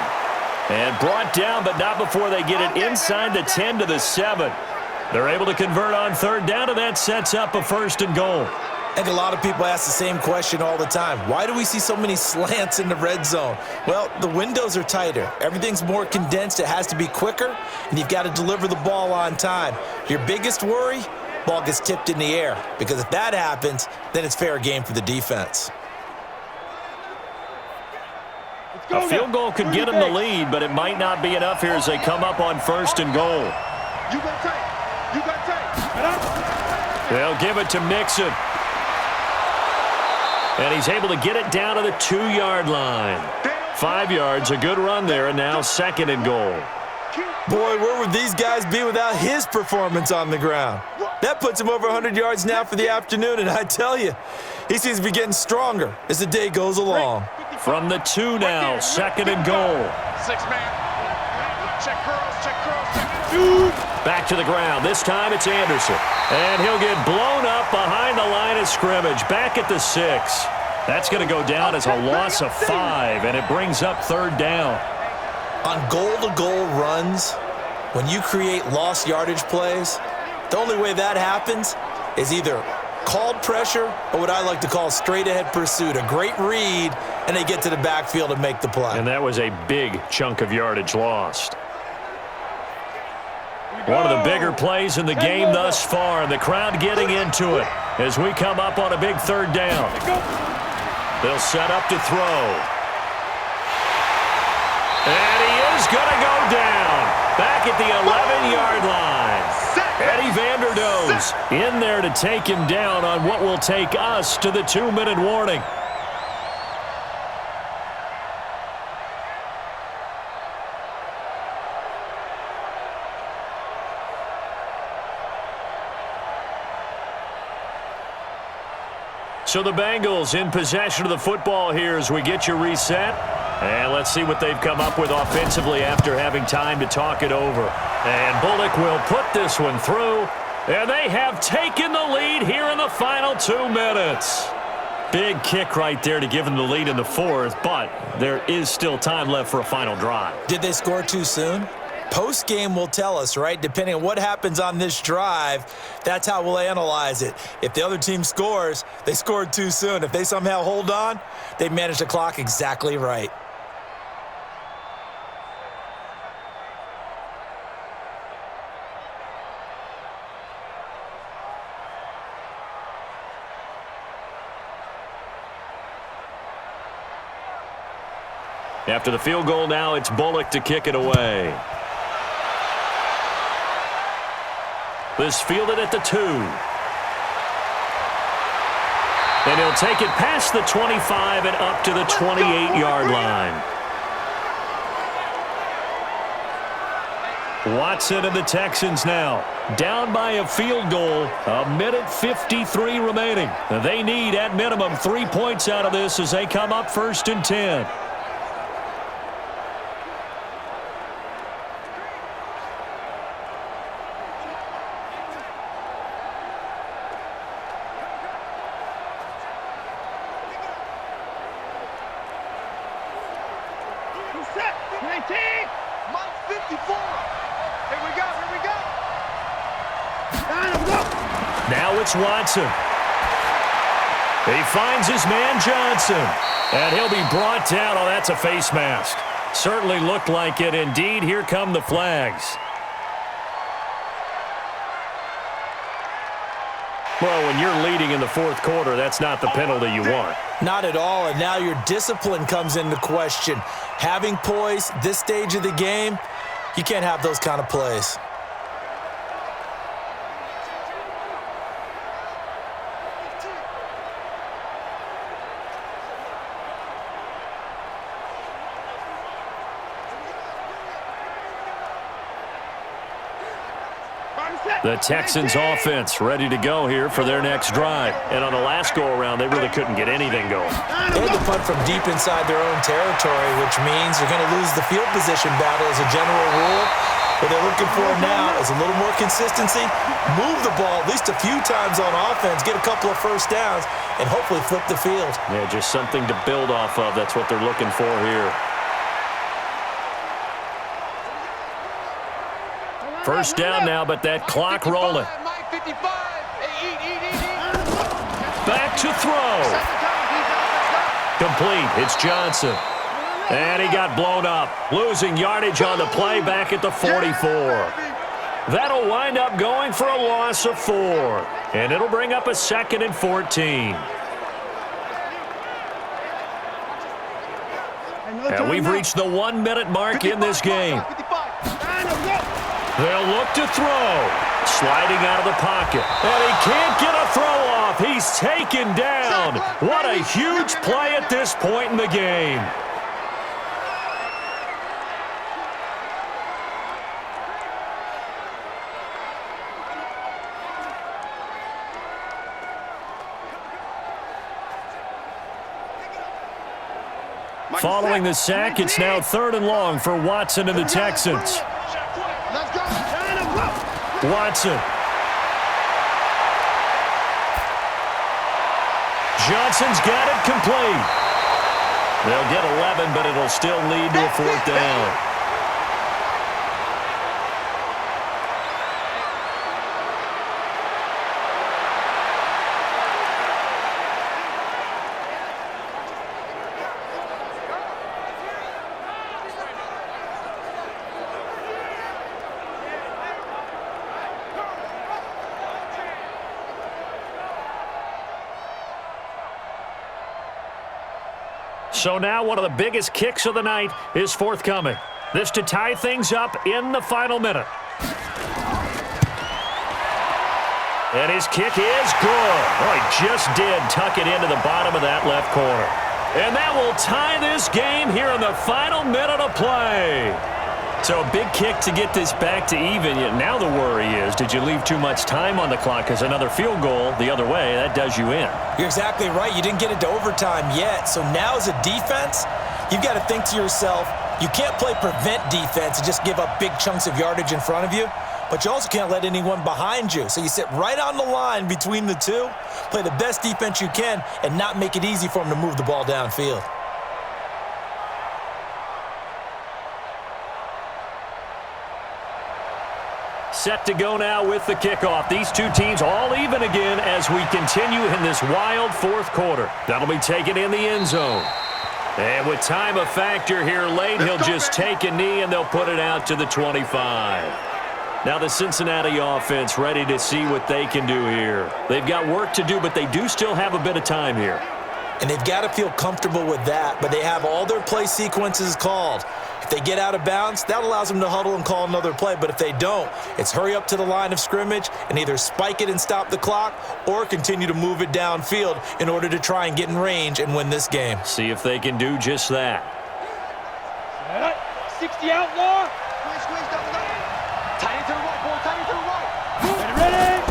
And brought down, but not before they get it inside the 10 to the 7. They're able to convert on 3rd down, and that sets up a 1st and goal. I think a lot of people ask the same question all the time. Why do we see so many slants in the red zone? Well, the windows are tighter. Everything's more condensed. It has to be quicker, and you've got to deliver the ball on time. Your biggest worry, ball gets tipped in the air, because if that happens, then it's fair game for the defense. A field goal could get them the lead, but it might not be enough here as they come up on 1st and goal. You got tight. You got tight. They'll give it to Mixon. And he's able to get it down to the 2-yard line. 5 yards, a good run there, and now 2nd and goal. Boy, where would these guys be without his performance on the ground? That puts him over 100 yards now for the afternoon, and I tell you, he seems to be getting stronger as the day goes along. From the 2 now, 2nd and goal. 6-man. Check curls, check curls, check. Back to the ground. This time it's Anderson. And he'll get blown up behind the line of scrimmage. Back at the 6. That's going to go down as a loss of 5, and it brings up 3rd down. On goal-to-goal runs, when you create lost yardage plays, the only way that happens is either called pressure or what I like to call straight-ahead pursuit. A great read, and they get to the backfield and make the play. And that was a big chunk of yardage lost. One of the bigger plays in the game thus far, and the crowd getting into it as we come up on a big 3rd down. They'll set up to throw. And he is going to go down. Back at the 11-yard line. Eddie Vanderdoes in there to take him down on what will take us to the 2-minute warning. So the Bengals in possession of the football here as we get you reset. And let's see what they've come up with offensively after having time to talk it over. And Bullock will put this one through. And they have taken the lead here in the final 2 minutes. Big kick right there to give them the lead in the 4th, but there is still time left for a final drive. Did they score too soon? Post-game will tell us, right? Depending on what happens on this drive, that's how we'll analyze it. If the other team scores, they scored too soon. If they somehow hold on, they managed the clock exactly right. After the field goal now, it's Bullock to kick it away. This fielded at the 2. And he'll take it past the 25 and up to the 28-yard line. Watson and the Texans now down by a field goal. 1:53 remaining. They need at minimum 3 points out of this as they come up 1st and 10. Now it's Watson. He finds his man Johnson. And he'll be brought down. Oh, that's a face mask. Certainly looked like it. Indeed, here come the flags. Well, when you're leading in the 4th quarter, that's not the penalty you want. Not at all, and now your discipline comes into question. Having poise this stage of the game, you can't have those kind of plays. The Texans offense ready to go here for their next drive. And on the last go-around, they really couldn't get anything going. They had to punt from deep inside their own territory, which means they're going to lose the field position battle as a general rule. What they're looking for now is a little more consistency, move the ball at least a few times on offense, get a couple of first downs, and hopefully flip the field. Yeah, just something to build off of. That's what they're looking for here. First down now, but that clock rolling. Back to throw. Complete. It's Johnson. And he got blown up. Losing yardage on the play back at the 44. That'll wind up going for a loss of 4. And it'll bring up a 2nd and 14. And we've reached the 1 minute mark in this game. They'll look to throw. Sliding out of the pocket. And he can't get a throw off. He's taken down. What a huge play at this point in the game. Following the sack, it's now 3rd and long for Watson and the Texans. Watson. Johnson's got it complete. They'll get 11, but it'll still lead to a 4th down. So now one of the biggest kicks of the night is forthcoming. This to tie things up in the final minute. And his kick is good. Oh, he just did tuck it into the bottom of that left corner. And that will tie this game here in the final minute of play. So a big kick to get this back to even. Yet now the worry is, did you leave too much time on the clock? Because another field goal the other way, that does you in. You're exactly right. You didn't get it to overtime yet. So now as a defense, you've got to think to yourself, you can't play prevent defense and just give up big chunks of yardage in front of you. But you also can't let anyone behind you. So you sit right on the line between the two, play the best defense you can, and not make it easy for them to move the ball downfield. Set to go now with the kickoff. These two teams all even again as we continue in this wild 4th quarter. That'll be taken in the end zone. And with time a factor here late, he'll just take a knee and they'll put it out to the 25. Now the Cincinnati offense ready to see what they can do here. They've got work to do, but they do still have a bit of time here. And they've got to feel comfortable with that, but they have all their play sequences called. If they get out of bounds, that allows them to huddle and call another play. But if they don't, it's hurry up to the line of scrimmage and either spike it and stop the clock or continue to move it downfield in order to try and get in range and win this game. See if they can do just that. 60 outlaw. Squeeze down the line. Tight into the right, ball, tight into the right. Ready?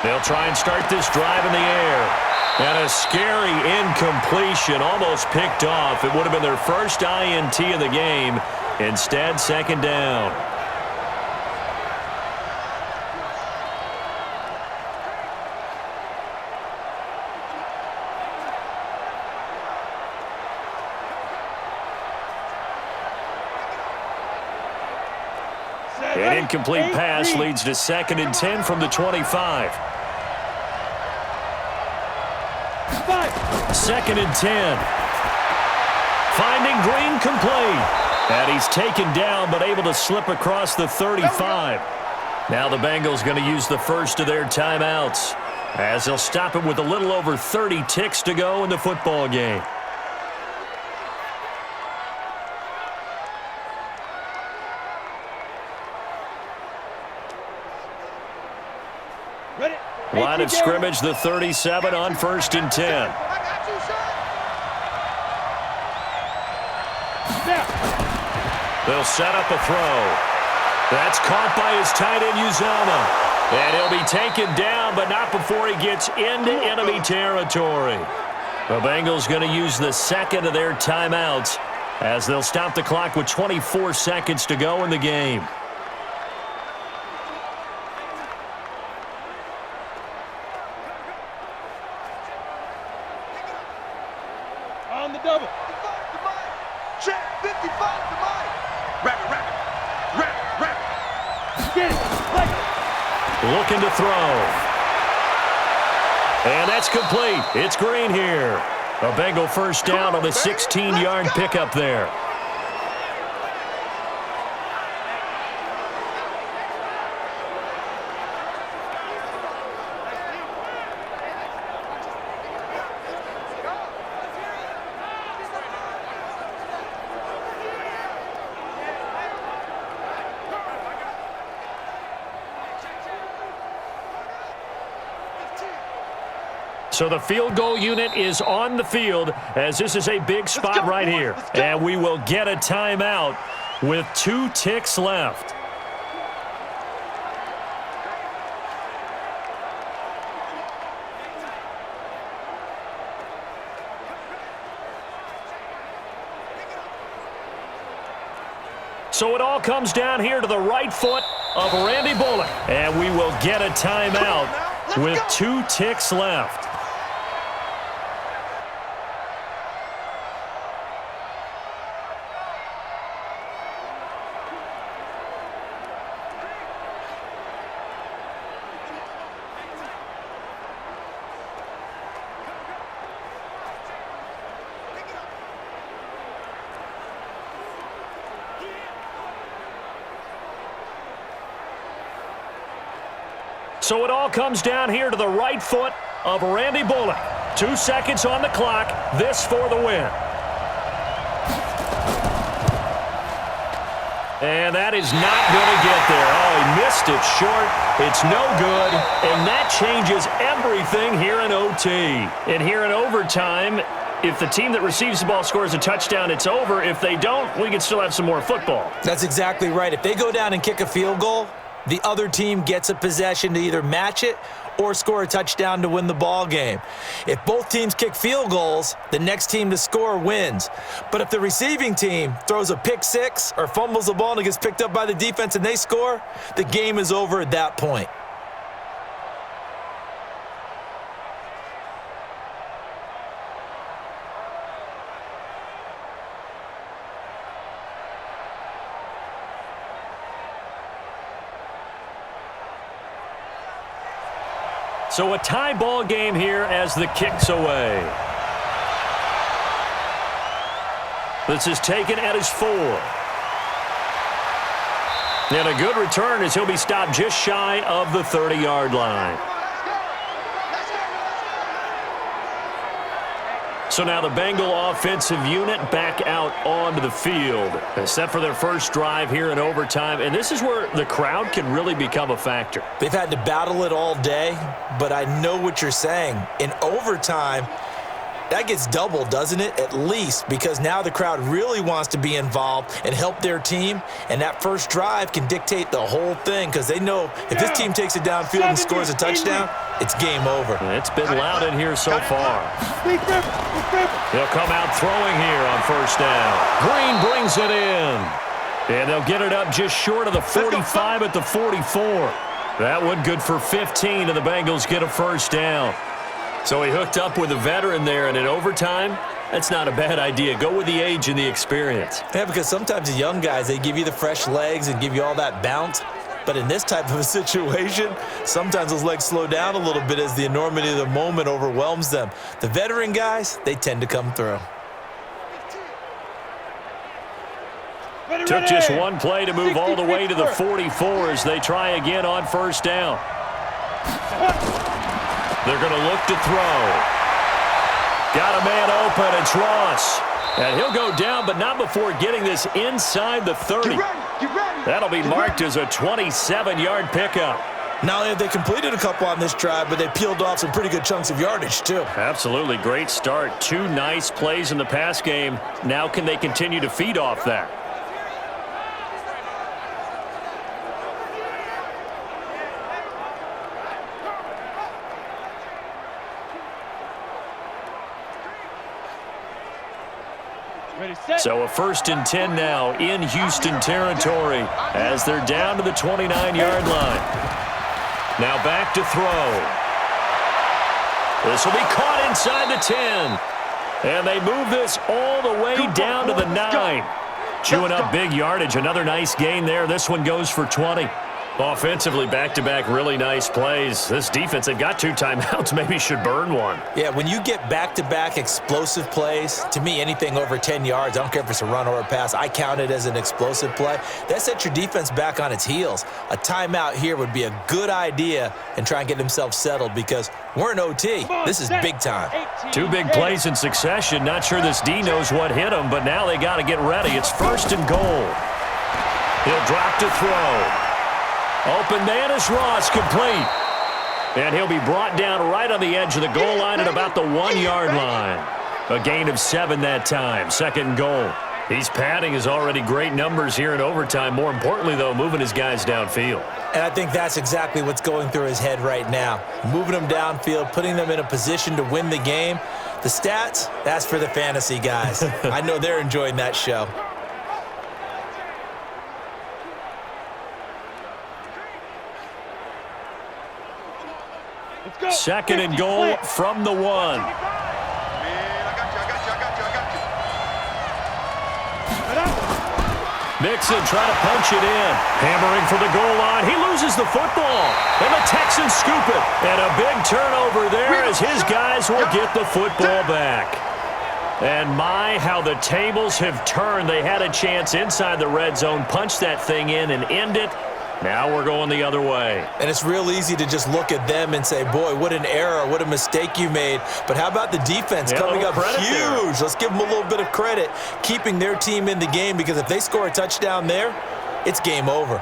They'll try and start this drive in the air. And a scary incompletion, almost picked off. It would have been their first INT of the game. Instead, 2nd down. An incomplete pass leads to 2nd and 10 from the 25. 2nd and 10. Finding Green complete. And he's taken down but able to slip across the 35. Now the Bengals going to use the first of their timeouts as they'll stop it with a little over 30 ticks to go in the football game. Line of scrimmage, the 37 on 1st and 10. They'll set up a throw. That's caught by his tight end, Uzama. And he'll be taken down, but not before he gets into enemy territory. The Bengals going to use the 2nd of their timeouts as they'll stop the clock with 24 seconds to go in the game. On the double. Check 55 to Mike. Rapid. Get it. Looking to throw. And that's complete. It's Green here. A Bengal first down on the 16-yard pickup there. So the field goal unit is on the field as this is a big spot right here. And we will get a timeout with 2 ticks left. So it all comes down here to the right foot of Randy Bullock. And we will get a timeout with 2 ticks left. So it all comes down here to the right foot of Randy Bullock. 2 seconds on the clock. This for the win. And that is not going to get there. Oh, he missed it short. It's no good. And that changes everything here in OT. And here in overtime, if the team that receives the ball scores a touchdown, it's over. If they don't, we can still have some more football. That's exactly right. If they go down and kick a field goal, the other team gets a possession to either match it or score a touchdown to win the ball game. If both teams kick field goals, the next team to score wins. But if the receiving team throws a pick six or fumbles the ball and it gets picked up by the defense and they score, the game is over at that point. So a tie ball game here as the kick's away. This is taken at his 4. And a good return as he'll be stopped just shy of the 30-yard line. So now the Bengal offensive unit back out onto the field, set for their first drive here in overtime. And this is where the crowd can really become a factor. They've had to battle it all day, but I know what you're saying. In overtime, that gets doubled, doesn't it? At least, because now the crowd really wants to be involved and help their team, and that first drive can dictate the whole thing because they know if this team takes it downfield and scores a touchdown, it's game over. It's been loud in here so far. They'll come out throwing here on first down. Green brings it in. And they'll get it up just short of the 45 at the 44. That one good for 15, and the Bengals get a first down. So he hooked up with a veteran there, and in overtime, that's not a bad idea. Go with the age and the experience. Yeah, because sometimes the young guys, they give you the fresh legs and give you all that bounce. But in this type of a situation, sometimes those legs slow down a little bit as the enormity of the moment overwhelms them. The veteran guys, they tend to come through. Took just one play to move all the way to the 44 as they try again on first down. They're going to look to throw. Got a man open. It's Ross. And he'll go down, but not before getting this inside the 30. That'll be marked as a 27-yard pickup. Not only have they completed a couple on this drive, but they peeled off some pretty good chunks of yardage, too. Absolutely great start. 2 nice plays in the pass game. Now can they continue to feed off that? So a 1st and 10 now in Houston territory as they're down to the 29-yard line. Now back to throw. This will be caught inside the 10. And they move this all the way down to the 9. Chewing up big yardage. Another nice gain there. This one goes for 20. Offensively, back-to-back really nice plays. This defense, they've got 2 timeouts, maybe should burn one. Yeah, when you get back-to-back explosive plays, to me, anything over 10 yards, I don't care if it's a run or a pass, I count it as an explosive play. That sets your defense back on its heels. A timeout here would be a good idea and try and get themselves settled because we're in OT. This is big time. 2 big plays in succession. Not sure this D knows what hit him, but now they got to get ready. It's 1st and goal. He'll drop to throw. Open man is Ross, complete. And he'll be brought down right on the edge of the goal line at about the 1-yard line. A gain of 7 that time. 2nd and goal. He's padding his already great numbers here in overtime. More importantly, though, moving his guys downfield. And I think that's exactly what's going through his head right now. Moving them downfield, putting them in a position to win the game. The stats, that's for the fantasy guys. I know they're enjoying that show. Let's go. 2nd and goal from the 1. Mixon trying to punch it in. Hammering for the goal line. He loses the football. And the Texans scoop it. And a big turnover there as his guys will get the football back. And my, how the tables have turned. They had a chance inside the red zone, punch that thing in and end it. Now we're going the other way. And it's real easy to just look at them and say, boy, what an error, what a mistake you made. But how about the defense coming up huge? Let's give them a little bit of credit, keeping their team in the game, because if they score a touchdown there, it's game over.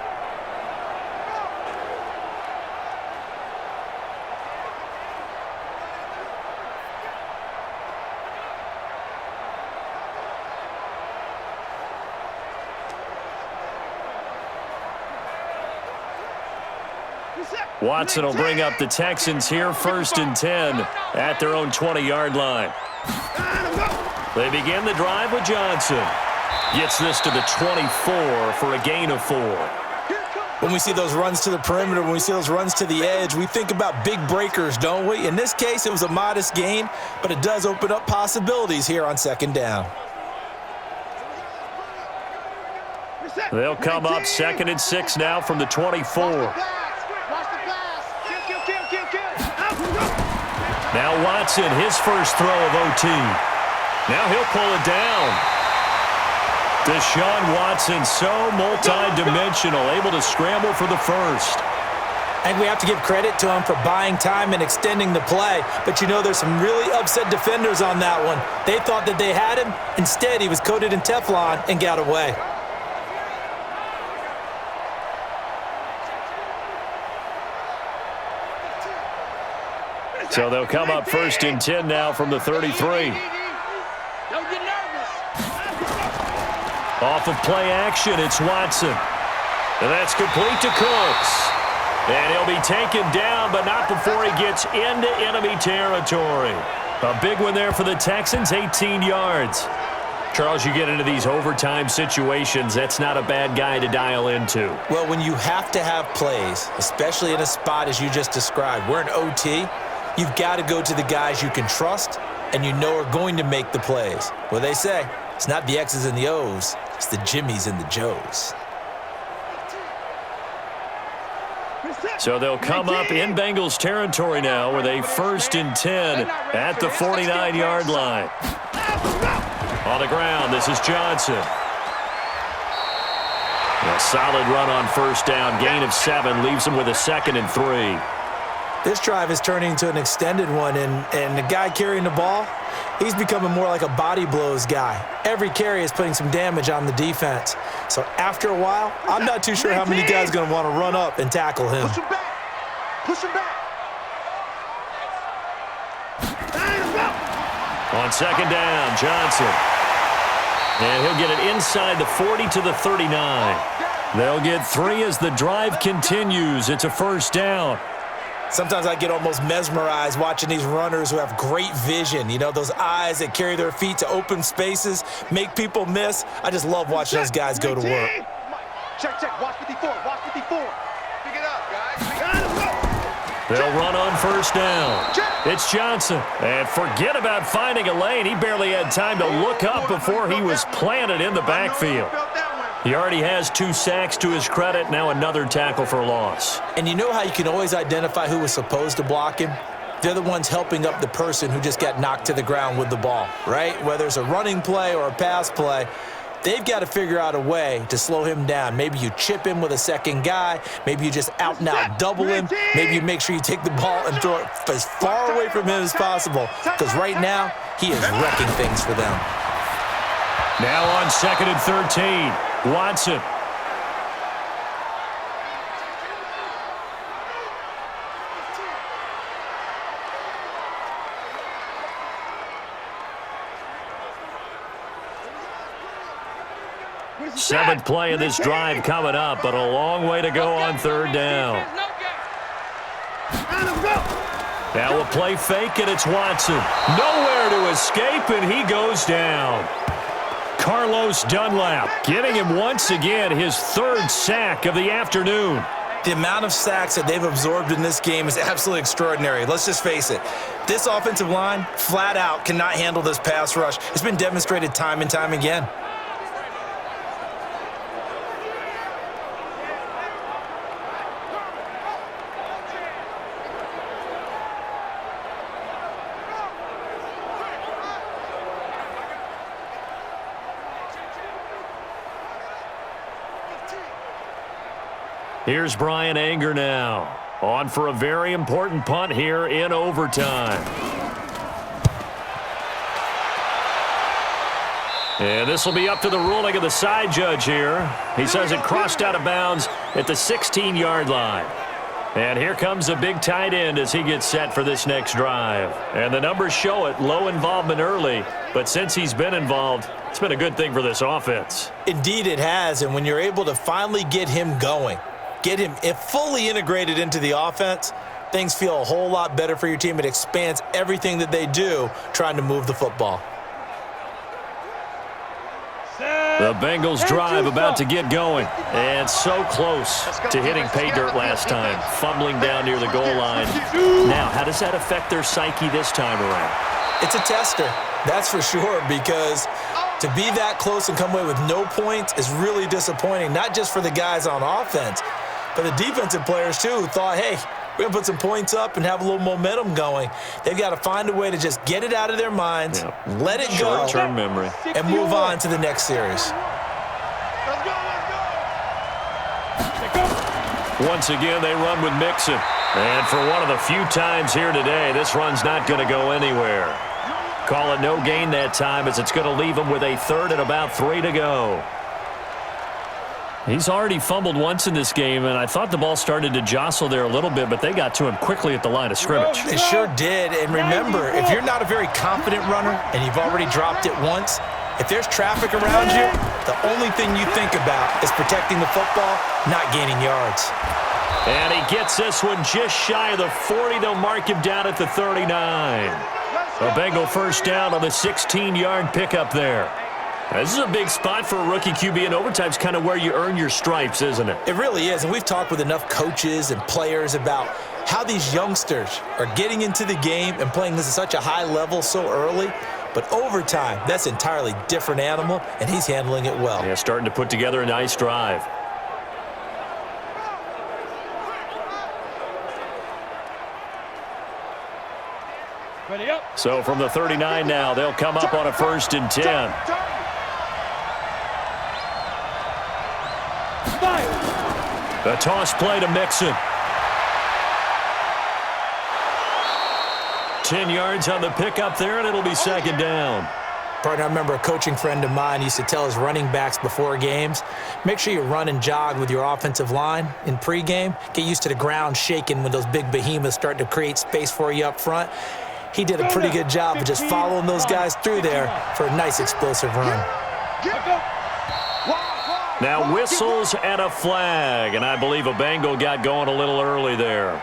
Watson will bring up the Texans here, 1st and 10 at their own 20-yard line. They begin the drive with Johnson. Gets this to the 24 for a gain of 4. When we see those runs to the perimeter, when we see those runs to the edge, we think about big breakers, don't we? In this case, it was a modest gain, but it does open up possibilities here on 2nd down. They'll come up 2nd and 6 now from the 24. Now Watson, his first throw of OT. Now he'll pull it down. Deshaun Watson, so multi-dimensional, able to scramble for the first. And we have to give credit to him for buying time and extending the play. But you know, there's some really upset defenders on that one. They thought that they had him. Instead, he was coated in Teflon and got away. So they'll come up 1st and 10 now from the 33. Don't get nervous. Off of play action, it's Watson. And that's complete to Cooks. And he'll be taken down, but not before he gets into enemy territory. A big one there for the Texans, 18 yards. Charles, you get into these overtime situations, that's not a bad guy to dial into. Well, when you have to have plays, especially in a spot as you just described, we're in OT, you've got to go to the guys you can trust and you know are going to make the plays. Well, they say it's not the X's and the O's, it's the Jimmies and the Joes. So they'll come up in Bengals territory now with a 1st and 10 at the 49-yard line. On the ground, this is Johnson. A solid run on 1st down, gain of 7, leaves him with a 2nd and 3. This drive is turning into an extended one, and the guy carrying the ball, he's becoming more like a body blows guy. Every carry is putting some damage on the defense. So after a while, I'm not too sure how many guys are going to want to run up and tackle him. Push him back. Push him back. On 2nd down, Johnson. And he'll get it inside the 40 to the 39. They'll get 3 as the drive continues. It's a 1st down. Sometimes I get almost mesmerized watching these runners who have great vision. You know, those eyes that carry their feet to open spaces, make people miss. I just love watching those guys go to work. Check, check. Watch 54. Watch 54. Pick it up, guys. They'll run on 1st down. It's Johnson. And forget about finding a lane. He barely had time to look up before he was planted in the backfield. He already has 2 sacks to his credit, now another tackle for loss. And you know how you can always identify who was supposed to block him? They're the ones helping up the person who just got knocked to the ground with the ball, right? Whether it's a running play or a pass play, they've got to figure out a way to slow him down. Maybe you chip him with a second guy. Maybe you just out and out double him. Maybe you make sure you take the ball and throw it as far away from him as possible, because right now he is wrecking things for them. Now on 2nd and 13. Watson. Seventh play of this drive coming up, but a long way to go on third down. Now a play fake, and it's Watson. Nowhere to escape, and he goes down. Carlos Dunlap getting him once again his third sack of the afternoon. The amount of sacks that they've absorbed in this game is absolutely extraordinary. Let's just face it. This offensive line, flat out, cannot handle this pass rush. It's been demonstrated time and time again. Here's Brian Anger now, on for a very important punt here in overtime. And this will be up to the ruling of the side judge here. He says it crossed out of bounds at the 16-yard line. And here comes a big tight end as he gets set for this next drive. And the numbers show it, low involvement early, but since he's been involved, it's been a good thing for this offense. Indeed it has, and when you're able to finally get him going, get him fully integrated into the offense, things feel a whole lot better for your team. It expands everything that they do trying to move the football. The Bengals drive about to get going, and so close to hitting pay dirt last time, fumbling down near the goal line. Now, how does that affect their psyche this time around? It's a tester, that's for sure, because to be that close and come away with no points is really disappointing, not just for the guys on offense, but the defensive players, too, who thought, hey, we're going to put some points up and have a little momentum going. They've got to find a way to just get it out of their minds, let it go, short-term memory, and move on to the next series. Once again, they run with Mixon. And for one of the few times here today, this run's not going to go anywhere. Call it no gain that time, as it's going to leave him with a third and about 3 to go. He's already fumbled once in this game, and I thought the ball started to jostle there a little bit, but they got to him quickly at the line of scrimmage. They sure did, and remember, if you're not a very confident runner and you've already dropped it once, if there's traffic around you, the only thing you think about is protecting the football, not gaining yards. And he gets this one just shy of the 40. They'll mark him down at the 39. A Bengal first down on the 16-yard pickup there. This is a big spot for a rookie QB, and overtime's kind of where you earn your stripes, isn't it? It really is, and we've talked with enough coaches and players about how these youngsters are getting into the game and playing this at such a high level so early. But overtime, that's an entirely different animal, and he's handling it well. Yeah, starting to put together a nice drive. Ready up. So from the 39 now, they'll come up on a 1st and 10. The toss play to Mixon. 10 yards on the pickup there, and it'll be 2nd down. Partner, I remember a coaching friend of mine used to tell his running backs before games, make sure you run and jog with your offensive line in pregame. Get used to the ground shaking when those big behemoths start to create space for you up front. He did a pretty good job of just following those guys through there for a nice explosive run. Now whistles and a flag, and I believe a Bengal got going a little early there.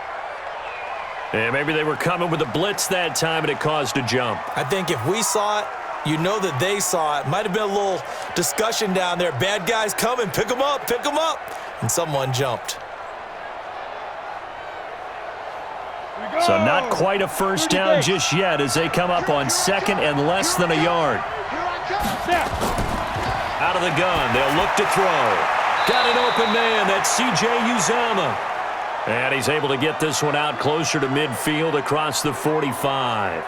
And maybe they were coming with a blitz that time, and it caused a jump. I think if we saw it, you know that they saw it. Might have been a little discussion down there. Bad guys coming, pick them up, and someone jumped. So not quite a first down just yet as they come up on 2nd and less than a yard. Out of the gun, they'll look to throw. Got an open man, that's C.J. Uzomah. And he's able to get this one out closer to midfield across the 45.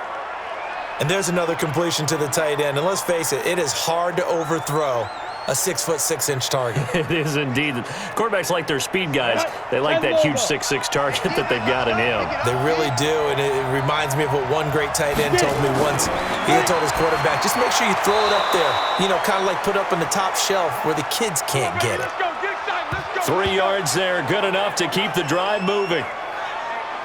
And there's another completion to the tight end. And let's face it, it is hard to overthrow a 6'6" target. It is indeed. Quarterbacks like their speed guys. They like that huge 6'6" target that they've got in him. They really do, and it reminds me of what one great tight end told me once. He had told his quarterback, just make sure you throw it up there, you know, kind of like put up on the top shelf where the kids can't get it. 3 yards there, good enough to keep the drive moving.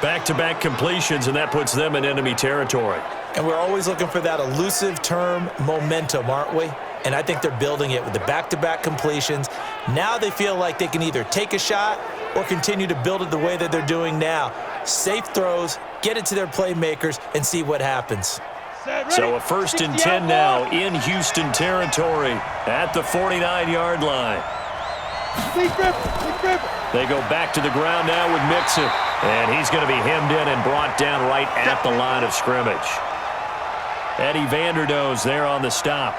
Back-to-back completions, and that puts them in enemy territory. And we're always looking for that elusive term, momentum, aren't we? and I think they're building it with the back-to-back completions. Now they feel like they can either take a shot or continue to build it the way that they're doing now. Safe throws, get it to their playmakers, and see what happens. So a 1st and 10 now in Houston territory at the 49-yard line. They go back to the ground now with Mixon, and he's going to be hemmed in and brought down right at the line of scrimmage. Eddie Vanderdoes there on the stop.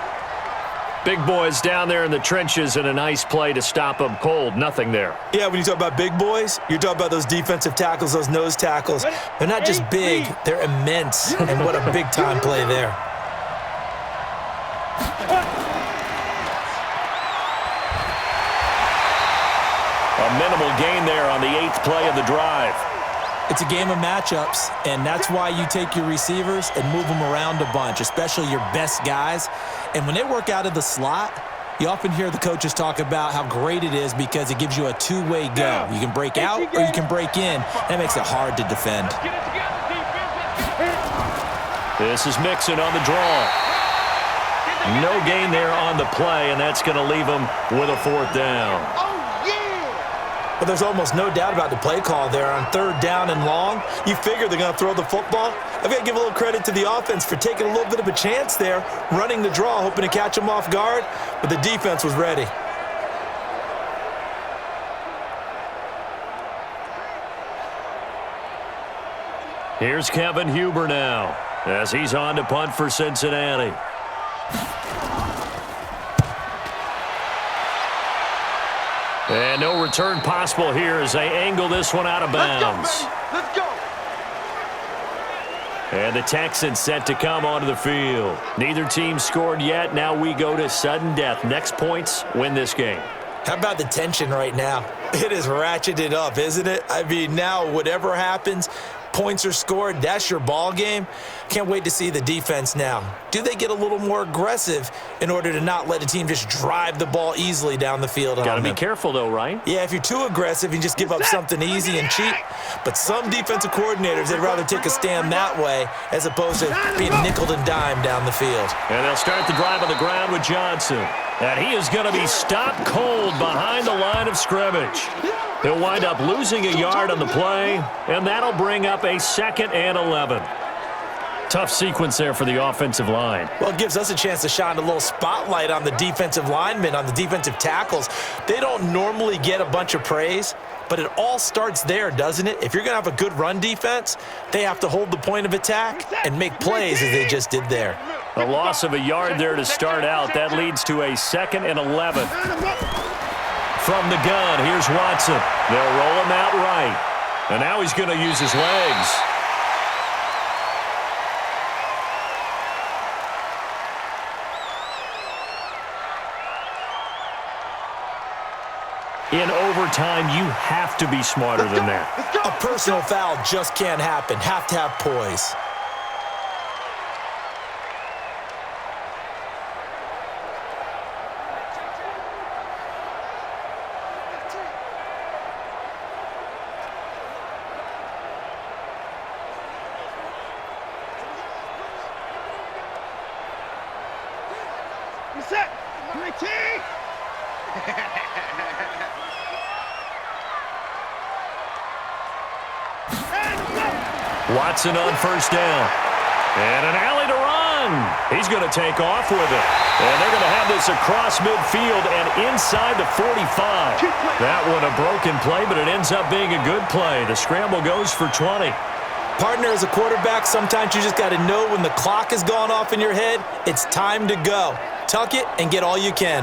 Big boys down there in the trenches, and a nice play to stop them cold. Nothing there. Yeah, when you talk about big boys, you're talking about those defensive tackles, those nose tackles. They're not just big, they're immense, and what a big-time play there. A minimal gain there on the 8th play of the drive. It's a game of matchups, and that's why you take your receivers and move them around a bunch, especially your best guys. And when they work out of the slot, you often hear the coaches talk about how great it is because it gives you a two-way go. You can break out or you can break in. That makes it hard to defend. This is Mixon on the draw. No gain there on the play, and that's going to leave him with a 4th down. But there's almost no doubt about the play call there on 3rd down and long. You figure they're going to throw the football. I've got to give a little credit to the offense for taking a little bit of a chance there, running the draw, hoping to catch them off guard, but the defense was ready. Here's Kevin Huber now as he's on to punt for Cincinnati. And no return possible here as they angle this one out of bounds. Let's go. And the Texans set to come onto the field. Neither team scored yet. Now we go to sudden death. Next points win this game. How about the tension right now? It is ratcheted up, isn't it? I mean, now whatever happens, points are scored, that's your ball game. Can't wait to see the defense now. Do they get a little more aggressive in order to not let a team just drive the ball easily down the field? Got to be careful, though, right? Yeah, if you're too aggressive, you just give up something easy and cheap. But some defensive coordinators, they'd rather take a stand that way as opposed to being nickel and dime down the field. And they'll start the drive on the ground with Johnson. And he is going to be stopped cold behind the line of scrimmage. He'll wind up losing a yard on the play, and that'll bring up a 2nd and 11. Tough sequence there for the offensive line. Well, it gives us a chance to shine a little spotlight on the defensive linemen, on the defensive tackles. They don't normally get a bunch of praise, but it all starts there, doesn't it? If you're going to have a good run defense, they have to hold the point of attack and make plays as they just did there. A loss of a yard there to start out. That leads to a 2nd and 11. From the gun, here's Watson. They'll roll him out right. And now he's going to use his legs. In overtime, you have to be smarter than that. A personal foul just can't happen. Have to have poise. Set. 19. Watson on 1st down. And an alley to run. He's going to take off with it. And they're going to have this across midfield and inside the 45. That one a broken play, but it ends up being a good play. The scramble goes for 20. Partner, as a quarterback, sometimes you just got to know when the clock has gone off in your head, it's time to go. Tuck it and get all you can.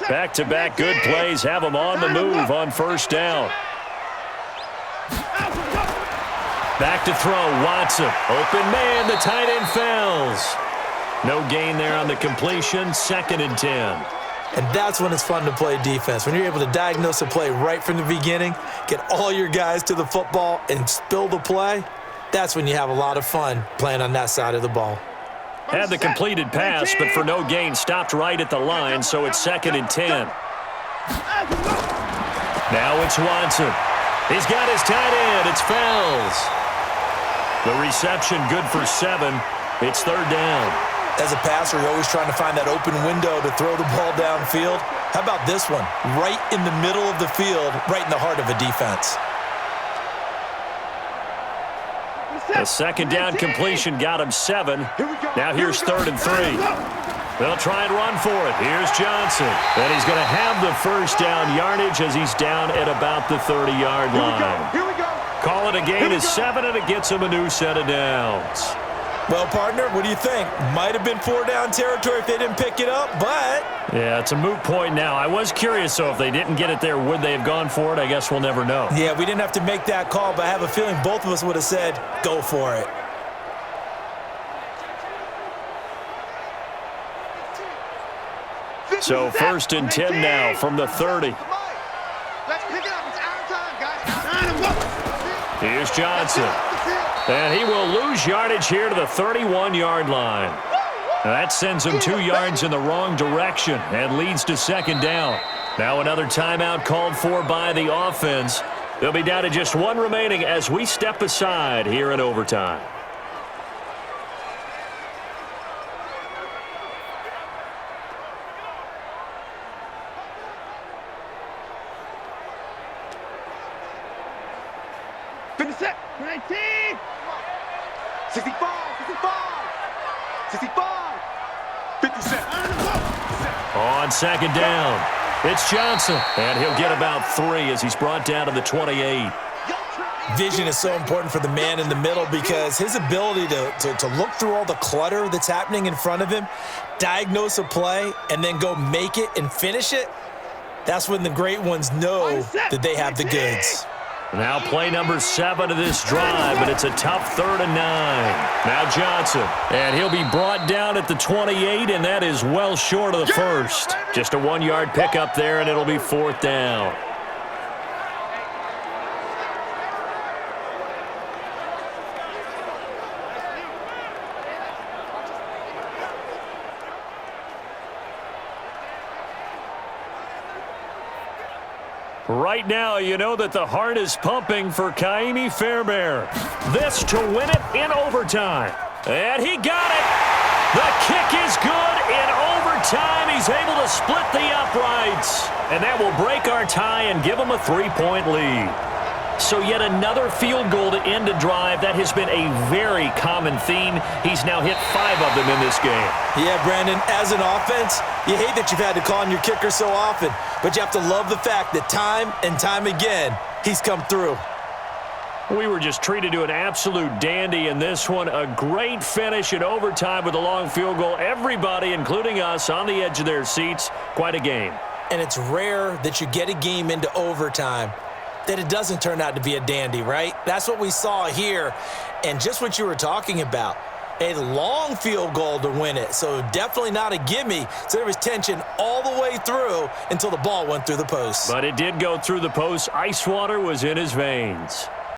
Back-to-back good plays have them on the move on 1st down. Back to throw, Watson. Open man, the tight end falls. No gain there on the completion, 2nd and 10. And that's when it's fun to play defense. When you're able to diagnose a play right from the beginning, get all your guys to the football and spill the play, that's when you have a lot of fun playing on that side of the ball. Had the completed pass, but for no gain, stopped right at the line, so it's 2nd and 10. Now it's Watson. He's got his tight end. It's Fells. The reception good for 7. It's 3rd down. As a passer, you're always trying to find that open window to throw the ball downfield. How about this one? Right in the middle of the field, right in the heart of a defense. The 2nd down completion got him 7. Now here's 3rd and 3. They'll try and run for it. Here's Johnson. And he's going to have the 1st down yardage as he's down at about the 30-yard line. Here we go. Call it a gain of 7, and it gets him a new set of downs. Well, partner, what do you think? Might have been 4-down territory if they didn't pick it up, but... Yeah, it's a moot point now. I was curious, so if they didn't get it there, would they have gone for it? I guess we'll never know. Yeah, we didn't have to make that call, but I have a feeling both of us would have said, go for it. So 1st and 10 now from the 30. Let's pick it up. It's our time, guys. Here's Johnson. And he will lose yardage here to the 31-yard line. That sends him 2 yards in the wrong direction and leads to 2nd down. Now another timeout called for by the offense. They'll be down to just 1 remaining as we step aside here in overtime. Finish it. 19. 65. 65. 57. On 2nd down, it's Johnson, and he'll get about 3 as he's brought down to the 28. Vision is so important for the man in the middle because his ability to look through all the clutter that's happening in front of him, diagnose a play, and then go make it and finish it, that's when the great ones know that they have the goods. Now play number 7 of this drive, but it's a tough 3rd and 9. Now Johnson, and he'll be brought down at the 28, and that is well short of the 1st. Just a 1-yard pickup there, and it'll be 4th down. Right now, you know that the heart is pumping for Kaimi Fairbairn. This to win it in overtime. And he got it. The kick is good in overtime. He's able to split the uprights. And that will break our tie and give him a 3-point lead. So yet another field goal to end a drive. That has been a very common theme. He's now hit 5 of them in this game. Yeah, Brandon, as an offense, you hate that you've had to call on your kicker so often, but you have to love the fact that time and time again, he's come through. We were just treated to an absolute dandy in this one. A great finish in overtime with a long field goal. Everybody, including us, on the edge of their seats. Quite a game. And it's rare that you get a game into overtime that it doesn't turn out to be a dandy, right? That's what we saw here. And just what you were talking about, a long field goal to win it. So definitely not a gimme. So there was tension all the way through until the ball went through the post. But it did go through the post. Ice water was in his veins.